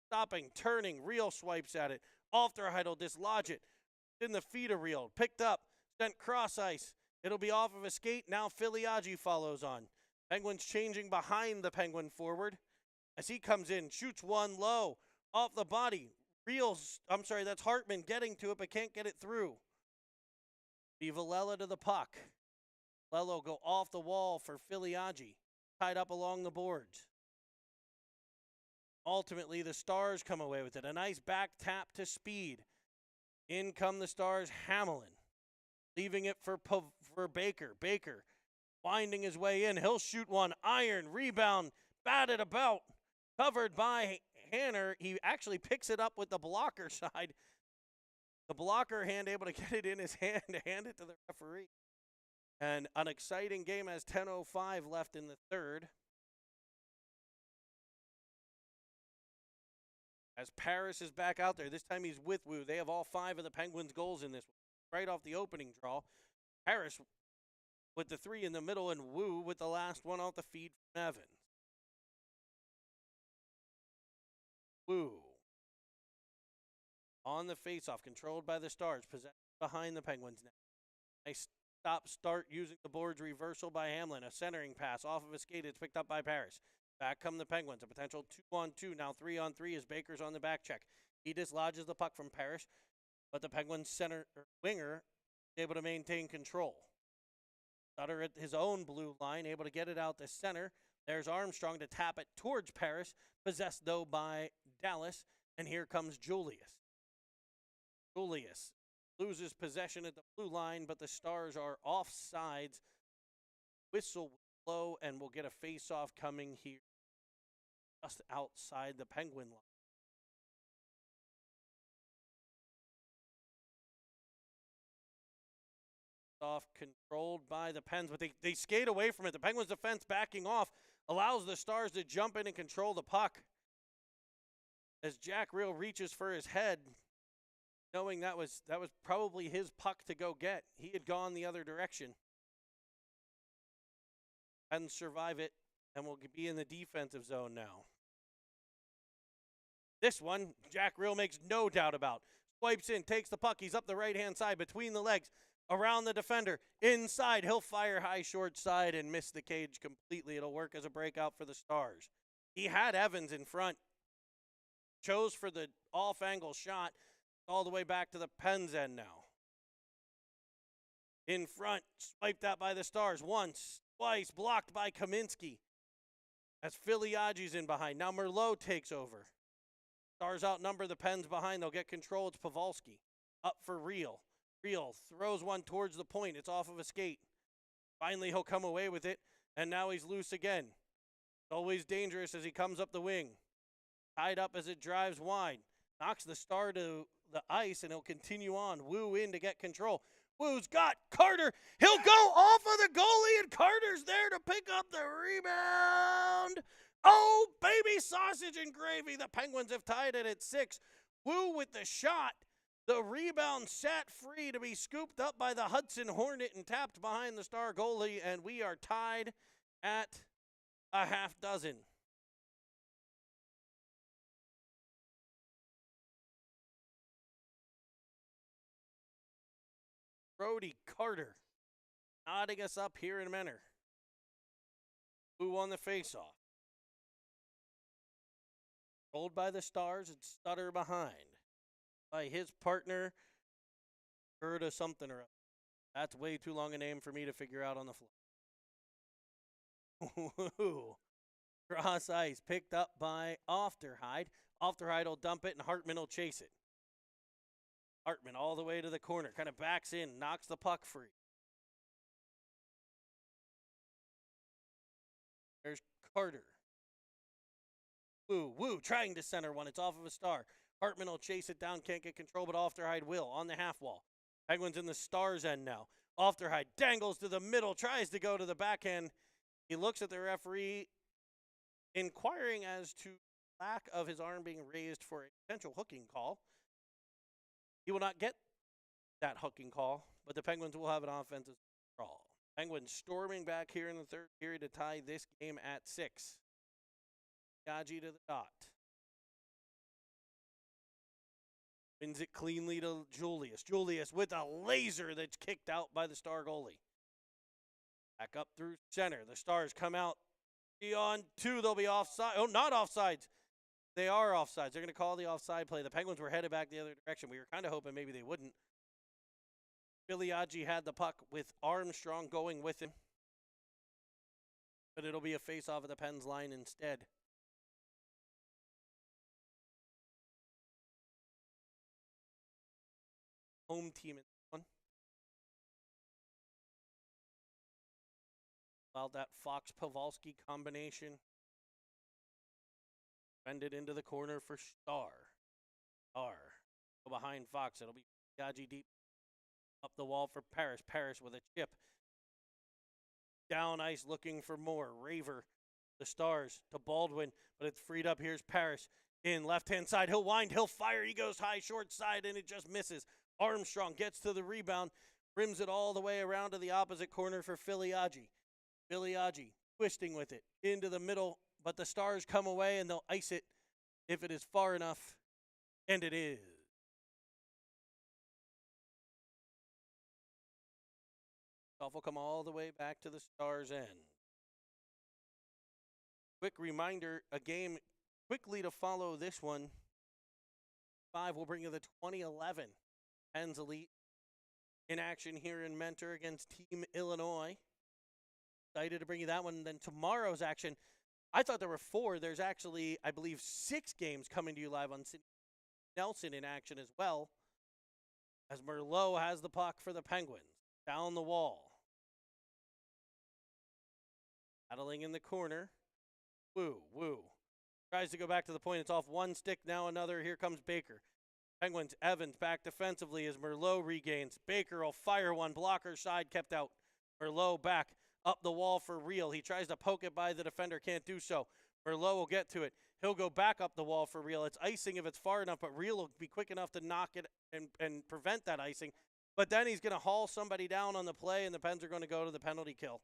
stopping, turning, Reel swipes at it. Ofterhide will dislodge it. In the feet of Reel. Picked up, sent cross ice. It'll be off of a skate. Now Filiaggi follows on. Penguins changing behind the Penguin forward. As he comes in, shoots one low. Off the body. That's Hartman getting to it, but can't get it through. Villela to the puck. Villela go off the wall for Filiaggi. Tied up along the boards. Ultimately, the Stars come away with it. A nice back tap to speed. In come the Stars, Hamelin. Leaving it for Baker. Baker winding his way in. He'll shoot one. Iron. Rebound. Batted about. Covered by Hanner. He actually picks it up with the blocker side. The blocker hand able to get it in his hand to hand it to the referee. And an exciting game as 10:05 left in the third. As Parrish is back out there, this time he's with Wu. They have all 5 of the Penguins' goals in this one. Right off the opening draw. Harris with the 3 in the middle, and Wu with the last one off the feed from Evans. Wu on the faceoff, controlled by the Stars, possession behind the Penguins now. Nice stop-start using the board's reversal by Hamlin. A centering pass off of a skate. It's picked up by Paris. Back come the Penguins. A potential 2-on-2. Now 3-on-3 as Baker's on the back check. He dislodges the puck from Paris, but the Penguins center winger is able to maintain control. Sutter at his own blue line, able to get it out the center. There's Armstrong to tap it towards Paris, possessed though by Dallas, and here comes Julius. Julius loses possession at the blue line, but the Stars are offsides. Whistle will blow, and we'll get a face-off coming here just outside the Penguin line. Off, controlled by the Pens, but they skate away from it. The Penguins defense backing off allows the Stars to jump in and control the puck. As Jack Reel reaches for his head, knowing that was probably his puck to go get. He had gone the other direction. And survive it, and we'll be in the defensive zone now. This one, Jack Reel makes no doubt about. Swipes in, takes the puck. He's up the right-hand side between the legs, around the defender, inside. He'll fire high short side and miss the cage completely. It'll work as a breakout for the Stars. He had Evans in front. Chose for the off-angle shot all the way back to the Pens end now. In front, swiped out by the Stars once, twice, blocked by Kaminsky. As Filiaggi's in behind. Now Merlot takes over. Stars outnumber the Pens behind. They'll get control. It's Pavelski. Up for Reel. Reel throws one towards the point. It's off of a skate. Finally, he'll come away with it, and now he's loose again. Always dangerous as he comes up the wing. Tied up as it drives wide. Knocks the Star to the ice, and he'll continue on. Wu in to get control. Wu's got Carter. He'll go off of the goalie, and Carter's there to pick up the rebound. Oh, baby sausage and gravy. The Penguins have tied it at 6. Wu with the shot. The rebound set free to be scooped up by the Hudson Hornet and tapped behind the Star goalie, and we are tied at a half dozen. Brody Carter nodding us up here in Menor. Who on the faceoff? Rolled by the Stars and Sutter behind. By his partner, Gerda something or other. That's way too long a name for me to figure out on the fly. Cross ice picked up by Ofterhide. Ofterhide will dump it and Hartman will chase it. Hartman all the way to the corner, kind of backs in, knocks the puck free. There's Carter. Wu trying to center one. It's off of a Star. Hartman will chase it down, can't get control, but Ofterhide will on the half wall. Penguins in the Stars end now. Ofterhide dangles to the middle, tries to go to the backhand. He looks at the referee, inquiring as to lack of his arm being raised for a potential hooking call. He will not get that hooking call, but the Penguins will have an offensive draw. Penguins storming back here in the third period to tie this game at 6. Gaji to the dot. Wins it cleanly to Julius. Julius with a laser that's kicked out by the Star goalie. Back up through center. The Stars come out. 3-on-2. They'll be offside. Oh, not offsides. They are offsides. They're going to call the offside play. The Penguins were headed back the other direction. We were kind of hoping maybe they wouldn't. Filiaggi had the puck with Armstrong going with him. But it'll be a face-off at the Pens line instead. Home team in this one. About that Fox-Pavelski combination. Bend it into the corner for Star. Star. Go behind Fox. It'll be Gaji deep. Up the wall for Paris. Paris with a chip. Down ice looking for more. Raver. The Stars to Baldwin. But it's freed up. Here's Paris. In left-hand side. He'll wind. He'll fire. He goes high, short side, and it just misses. Armstrong gets to the rebound. rims it all the way around to the opposite corner for Filiaggi. Filiaggi twisting with it into the middle, but the Stars come away and they'll ice it if it is far enough, and it is. Golf will come all the way back to the Stars' end. Quick reminder, a game quickly to follow this one. 5 will bring you the 2011 Pens Elite in action here in Mentor against Team Illinois. Excited to bring you that one. Then tomorrow's action, I thought there were 4. There's actually, I believe, 6 games coming to you live on City. Nelson in action as well, as Merlot has the puck for the Penguins. Down the wall. Battling in the corner. Woo. Tries to go back to the point. It's off one stick, now another. Here comes Baker. Penguins, Evans back defensively as Merlot regains. Baker will fire one. Blocker side kept out. Merlot back up the wall for Real. He tries to poke it by the defender. Can't do so. Merlot will get to it. He'll go back up the wall for Real. It's icing if it's far enough, but Real will be quick enough to knock it and prevent that icing. But then he's going to haul somebody down on the play, and the Pens are going to go to the penalty kill.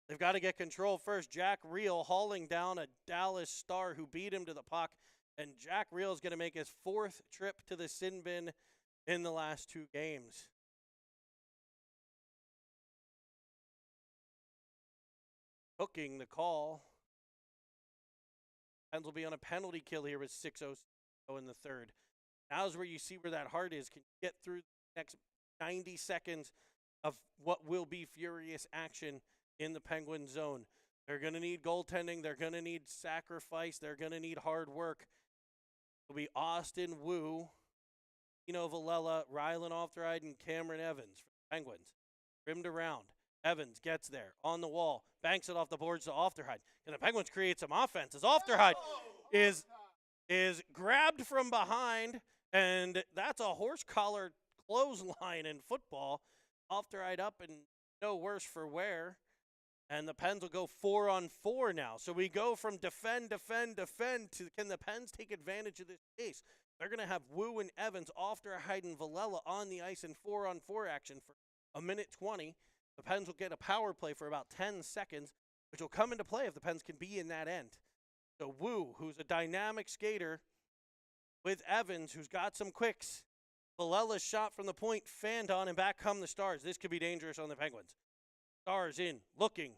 They've got to get control first. Jack Real hauling down a Dallas Star who beat him to the puck. And Jack Real is going to make his 4th trip to the sin bin in the last 2 games. Hooking the call. Pens will be on a penalty kill here with 6:06 in the third. Now's where you see where that heart is. Can you get through the next 90 seconds of what will be furious action in the Penguin zone? They're going to need goaltending. They're going to need sacrifice. They're going to need hard work. It'll be Austin Wu, Tino Villela, Rylan Ofteride, and Cameron Evans for the Penguins. Rimmed around. Evans gets there on the wall, banks it off the boards to Ofteride. And the Penguins create some offense as Ofteride is grabbed from behind, and that's a horse collar clothesline in football. Ofteride up and no worse for wear. And the Pens will go 4-on-4 now. So we go from defend to can the Pens take advantage of this case? They're going to have Wu and Evans, Ofteride and Villela on the ice in 4-on-4 action for 1:20. The Pens will get a power play for about 10 seconds, which will come into play if the Pens can be in that end. So Wu, who's a dynamic skater, with Evans, who's got some quicks. Villela's shot from the point, fanned on, and back come the Stars. This could be dangerous on the Penguins. Stars in, looking.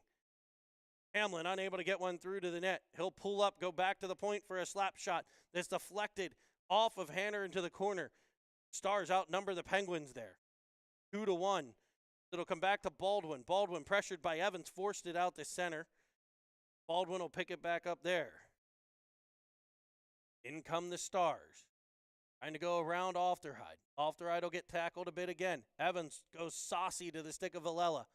Hamlin unable to get one through to the net. He'll pull up, go back to the point for a slap shot. This deflected off of Hanner into the corner. Stars outnumber the Penguins there. 2-1. It'll come back to Baldwin. Baldwin pressured by Evans, forced it out to center. Baldwin will pick it back up there. In come the Stars. Trying to go around Ofteride. Ofteride will get tackled a bit again. Evans goes saucy to the stick of Villela.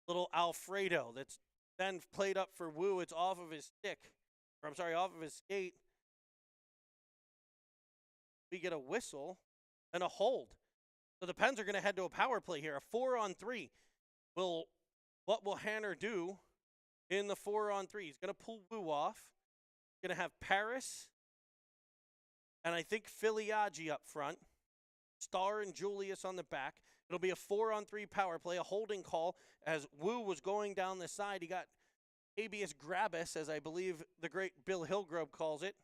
Little Alfredo that's then played up for Wu. It's off of his stick. Or I'm sorry, off of his skate. We get a whistle and a hold. So the Pens are going to head to a power play here. A 4-on-3. What will Hanner do in the 4-on-3? He's going to pull Wu off. He's going to have Paris and I think Filiaggi up front. Star and Julius on the back. It'll be a 4-on-3 power play, a holding call as Wu was going down the side. He got habeas grabus, as I believe the great Bill Hillgrove calls it.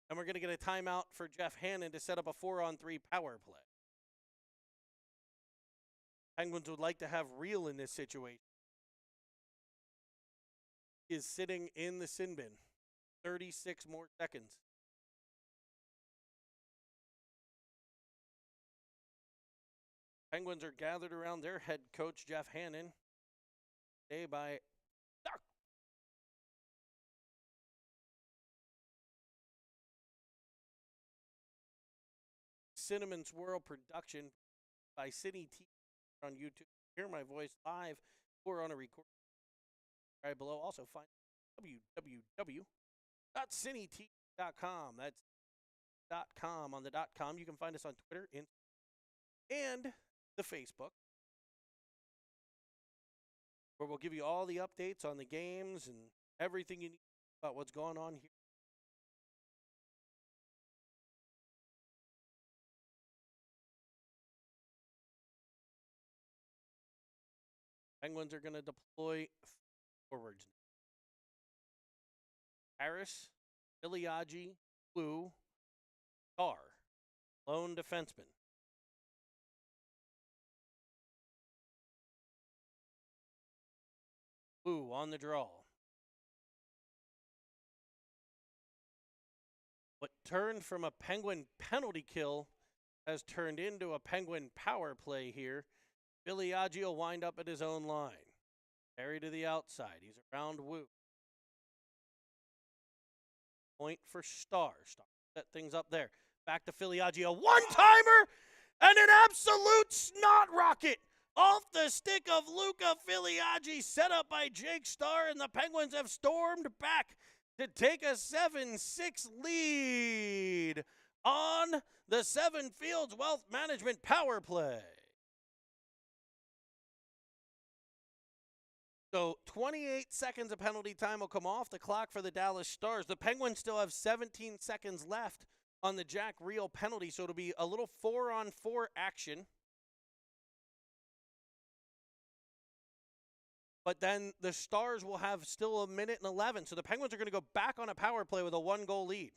And we're going to get a timeout for Jeff Hannon to set up a 4-on-3 power play. Penguins would like to have Real in this situation. He is sitting in the sin bin. 36 more seconds. Penguins are gathered around their head coach, Jeff Hannon. Today by Cinnamon Swirl production by City TV on YouTube. Hear my voice live or on a recording right below. Also find www.cineteam.com. That's .com on the .com. You can find us on Twitter and the Facebook, where we'll give you all the updates on the games and everything you need about what's going on here. Penguins are going to deploy forwards. Harris, Iliagi, Blue, Star, lone defenseman. Blue on the draw. What turned from a Penguin penalty kill has turned into a Penguin power play here. Iliagi will wind up at his own line. Carry to the outside. He's around Wu. Point for Star. Star set things up there. Back to Iliagi. A one-timer and an absolute snot rocket off the stick of Luca Iliagi, set up by Jake Star, and the Penguins have stormed back to take a 7-6 lead on the Seven Fields Wealth Management power play. So 28 seconds of penalty time will come off the clock for the Dallas Stars. The Penguins still have 17 seconds left on the Jack Reel penalty, so it'll be a little 4-on-4 action. But then the Stars will have still 1:11, so the Penguins are going to go back on a power play with a 1-goal lead.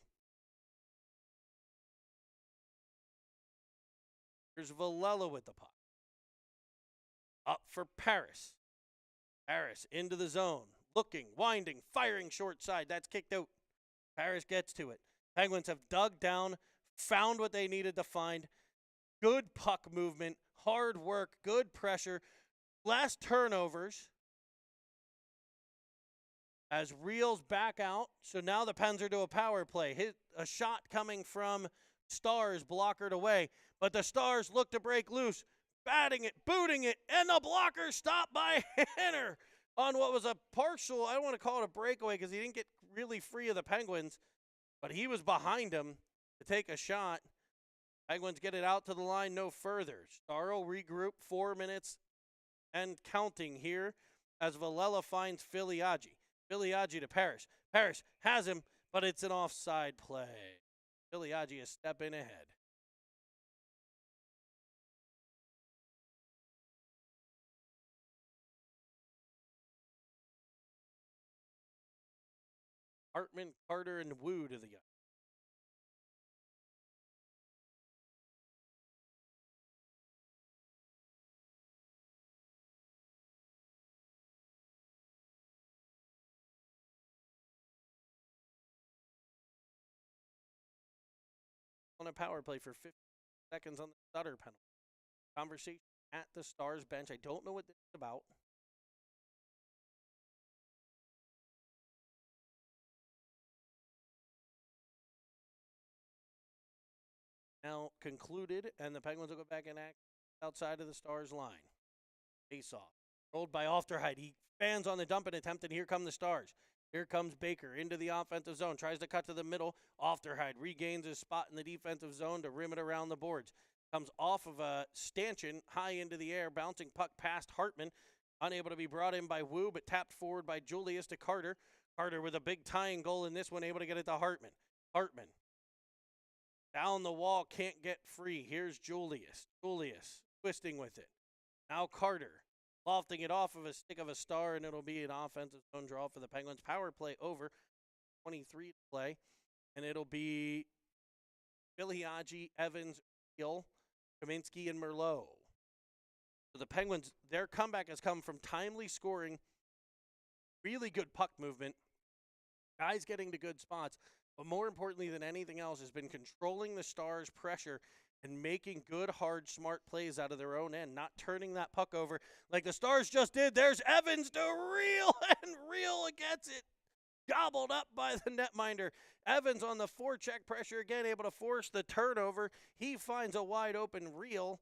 Here's Villela with the puck. Up for Paris. Paris into the zone. Looking, winding, firing short side. That's kicked out. Paris gets to it. Penguins have dug down, found what they needed to find. Good puck movement, hard work, good pressure. Last turnovers. As Reel's back out, so now the Pens are to a power play. A shot coming from Stars, blockered away. But the Stars look to break loose. Batting it, booting it, and the blocker stopped by Hanner on what was a partial, I don't want to call it a breakaway because he didn't get really free of the Penguins, but he was behind him to take a shot. Penguins get it out to the line no further. Star will regroup, 4 minutes and counting here as Villela finds Iliagi. Iliagi to Paris. Paris has him, but it's an offside play. Iliagi is stepping ahead. Hartman, Carter, and Wu to the ice. On a power play for 50 seconds on the Sutter penalty. Conversation at the Stars bench. I don't know what this is about. Now concluded, and the Penguins will go back and act outside of the Stars line. Face off. Rolled by Ofterheide. He fans on the dump and attempt, and here come the Stars. Here comes Baker into the offensive zone. Tries to cut to the middle. Ofterheide regains his spot in the defensive zone to rim it around the boards. Comes off of a stanchion high into the air. Bouncing puck past Hartman. Unable to be brought in by Wu, but tapped forward by Julius to Carter. Carter with a big tying goal in this one. Able to get it to Hartman. Hartman. Down the wall. Can't get free. Here's Julius. Julius twisting with it. Now Carter. Lofting it off of a stick of a Star, and it'll be an offensive zone draw for the Penguins. Power play over. 23 to play. And it'll be Iliagi, Evans, Reel, Kaminsky, and Merlot. So the Penguins, their comeback has come from timely scoring, really good puck movement, guys getting to good spots, but more importantly than anything else has been controlling the Stars' pressure and making good, hard, smart plays out of their own end, not turning that puck over like the Stars just did. There's Evans to Reel, and Reel gets it gobbled up by the netminder. Evans on the forecheck pressure again, able to force the turnover. He finds a wide open Reel.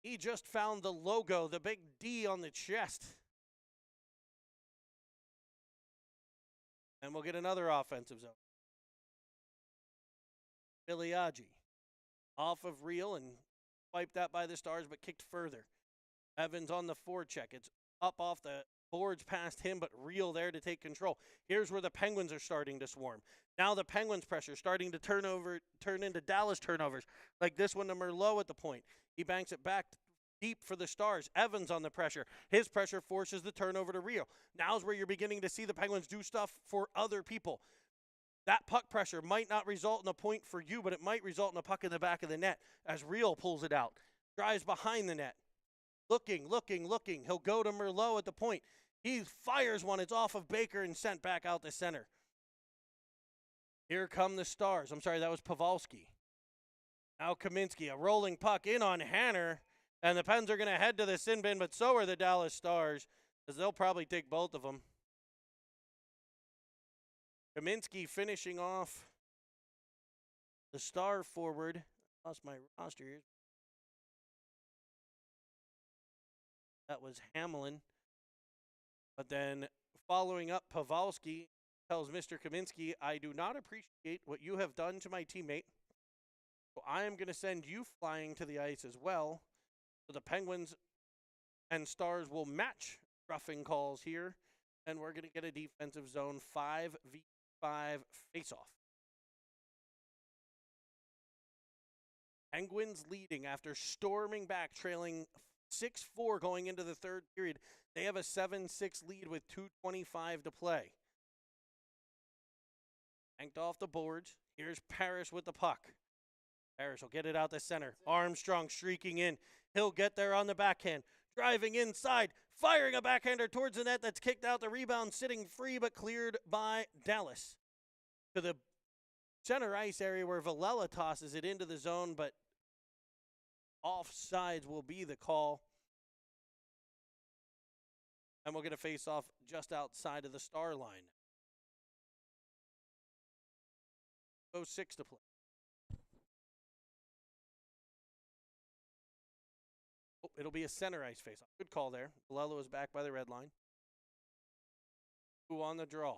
He just found the logo, the big D on the chest. And we'll get another offensive zone. Iliagi. Off of Reel and wiped out by the Stars, but kicked further. Evans on the forecheck. It's up off the boards past him, but Reel there to take control. Here's where the Penguins are starting to swarm. Now the Penguins' pressure starting to turn into Dallas turnovers, like this one to Merlot at the point. He banks it back deep for the Stars. Evans on the pressure. His pressure forces the turnover to Rio. Now's where you're beginning to see the Penguins do stuff for other people. That puck pressure might not result in a point for you, but it might result in a puck in the back of the net as Rio pulls it out. Drives behind the net. Looking. He'll go to Merlot at the point. He fires one. It's off of Baker and sent back out to center. Here come the Stars. I'm sorry, that was Pavelski. Now Kaminsky, a rolling puck in on Hanner. And the Pens are going to head to the sin bin, but so are the Dallas Stars, as they'll probably take both of them. Kaminsky finishing off the Star forward. Lost my roster here. That was Hamlin. But then following up, Pavelski tells Mr. Kaminsky, I do not appreciate what you have done to my teammate. So I am going to send you flying to the ice as well. So the Penguins and Stars will match roughing calls here. And we're going to get a defensive zone 5v5 faceoff. Penguins leading after storming back, trailing 6-4 going into the third period. They have a 7-6 lead with 2:25 to play. Banked off the boards. Here's Parrish with the puck. Parrish will get it out the center. Armstrong streaking in. He'll get there on the backhand. Driving inside. Firing a backhander towards the net that's kicked out. The rebound sitting free but cleared by Dallas. To the center ice area where Villela tosses it into the zone, but offsides will be the call. And we'll get a face-off just outside of the Star line. 0-6 to play. Oh, it'll be a center ice face-off. Good call there. Villela is back by the red line. Who on the draw?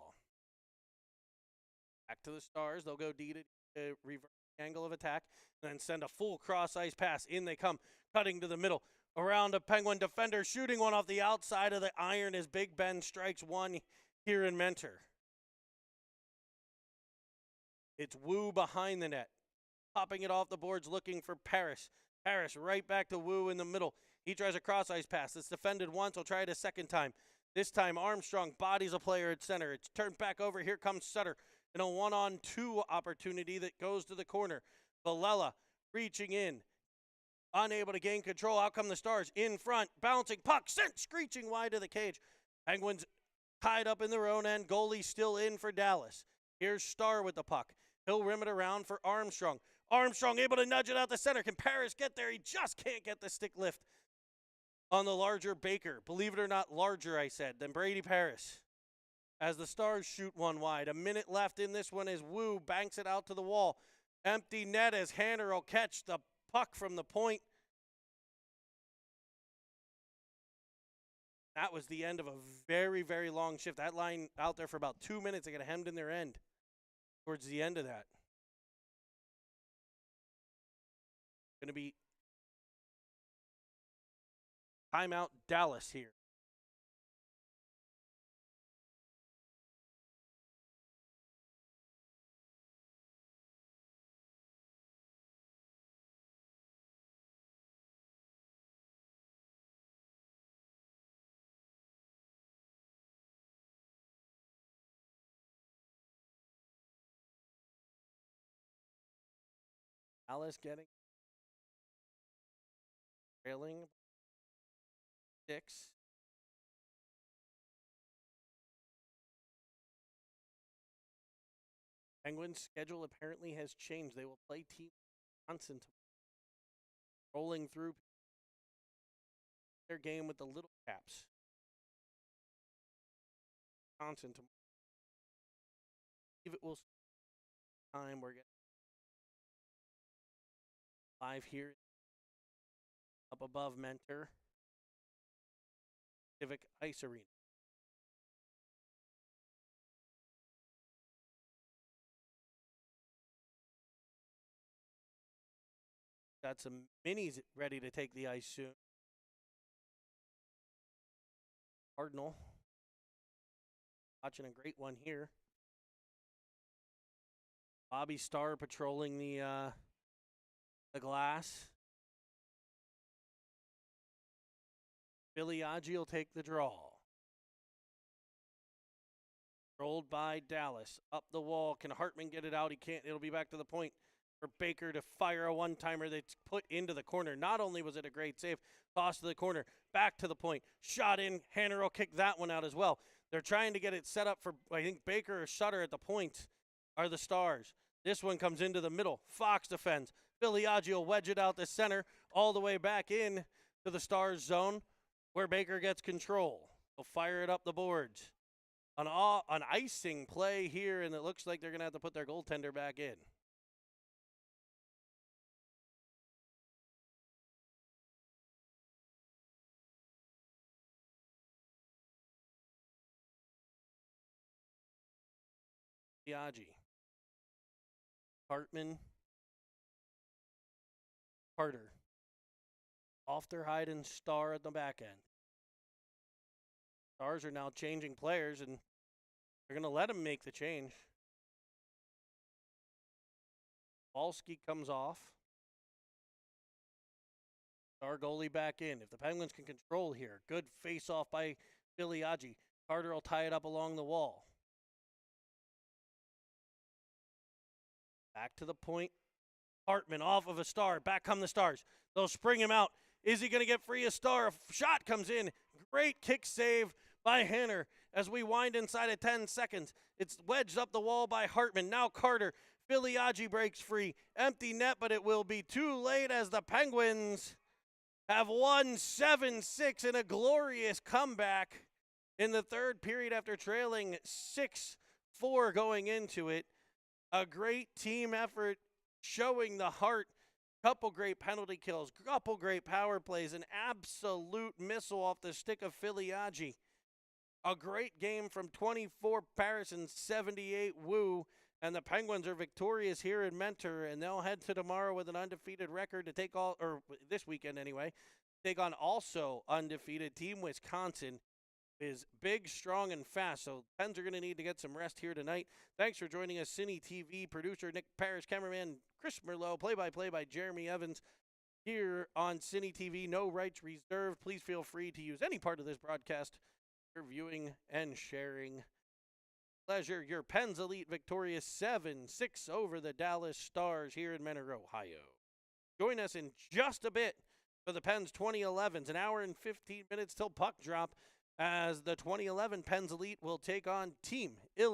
Back to the Stars. They'll go D to reverse the angle of attack, and then send a full cross-ice pass. In they come, cutting to the middle. Around a Penguin defender, shooting one off the outside of the iron as Big Ben strikes one here in Mentor. It's Wu behind the net. Popping it off the boards, looking for Parrish. Parrish right back to Wu in the middle. He tries a cross-ice pass. It's defended once. He'll try it a second time. This time, Armstrong bodies a player at center. It's turned back over. Here comes Sutter in a one-on-two opportunity that goes to the corner. Villela reaching in. Unable to gain control. Out come the Stars in front. Bouncing puck sent screeching wide to the cage. Penguins tied up in their own end. Goalie still in for Dallas. Here's Star with the puck. He'll rim it around for Armstrong. Armstrong able to nudge it out the center. Can Parrish get there? He just can't get the stick lift on the larger Baker. Believe it or not, larger, I said, than Brady Parrish. As the Stars shoot one wide. A minute left in this one as Wu banks it out to the wall. Empty net as Hanner will catch the puck from the point. That was the end of a very, very long shift. That line out there for about 2 minutes. They got hemmed in their end towards the end of that. Going to be timeout Dallas here. Dallas getting trailing 6. Penguins' schedule apparently has changed. They will play Team Wisconsin rolling through their game with the Little Caps. Wisconsin tomorrow. I believe it will time we're getting live here up above Mentor Civic Ice Arena. Got some minis ready to take the ice soon. Cardinal watching a great one here. Bobby Starr patrolling the glass. Filiaggi will take the draw. Rolled by Dallas. Up the wall. Can Hartman get it out? He can't. It'll be back to the point for Baker to fire a one-timer that's put into the corner. Not only was it a great save, toss to the corner, back to the point, shot in. Hanner will kick that one out as well. They're trying to get it set up for, I think, Baker or Sutter at the point are the Stars. This one comes into the middle. Fox defends. Filiaggi will wedge it out the center all the way back in to the Stars zone where Baker gets control. He'll fire it up the boards. An icing play here, and it looks like they're going to have to put their goaltender back in. Filiaggi. Hartman. Carter. Ofterheide and Star at the back end. Stars are now changing players, and they're going to let him make the change. Balski comes off. Star goalie back in. If the Penguins can control here, good face-off by Filiaggi. Carter will tie it up along the wall. Back to the point. Hartman off of a Star. Back come the Stars. They'll spring him out. Is he going to get free? A Star. A shot comes in. Great kick save by Hanner as we wind inside of 10 seconds. It's wedged up the wall by Hartman. Now Carter. Filiaggi breaks free. Empty net, but it will be too late as the Penguins have won 7-6 in a glorious comeback in the third period after trailing 6-4 going into it. A great team effort showing the heart. Couple great penalty kills, couple great power plays, an absolute missile off the stick of Filiaggi. A great game from 24 Paris and 78 Wu, and the Penguins are victorious here in Mentor, and they'll head to tomorrow with an undefeated record to take all, or this weekend anyway, take on also undefeated Team Wisconsin. Is big, strong, and fast, so Pens are going to need to get some rest here tonight. Thanks for joining us, Cine TV producer Nick Parrish, cameraman Chris Merlot, play-by-play by Jeremy Evans here on Cine TV. No rights reserved. Please feel free to use any part of this broadcast for viewing and sharing. Pleasure. Your Pens Elite victorious 7-6 over the Dallas Stars here in Mentor, Ohio. Join us in just a bit for the Pens 2011s, an hour and 15 minutes till puck drop, as the 2011 Pens Elite will take on Team Illinois.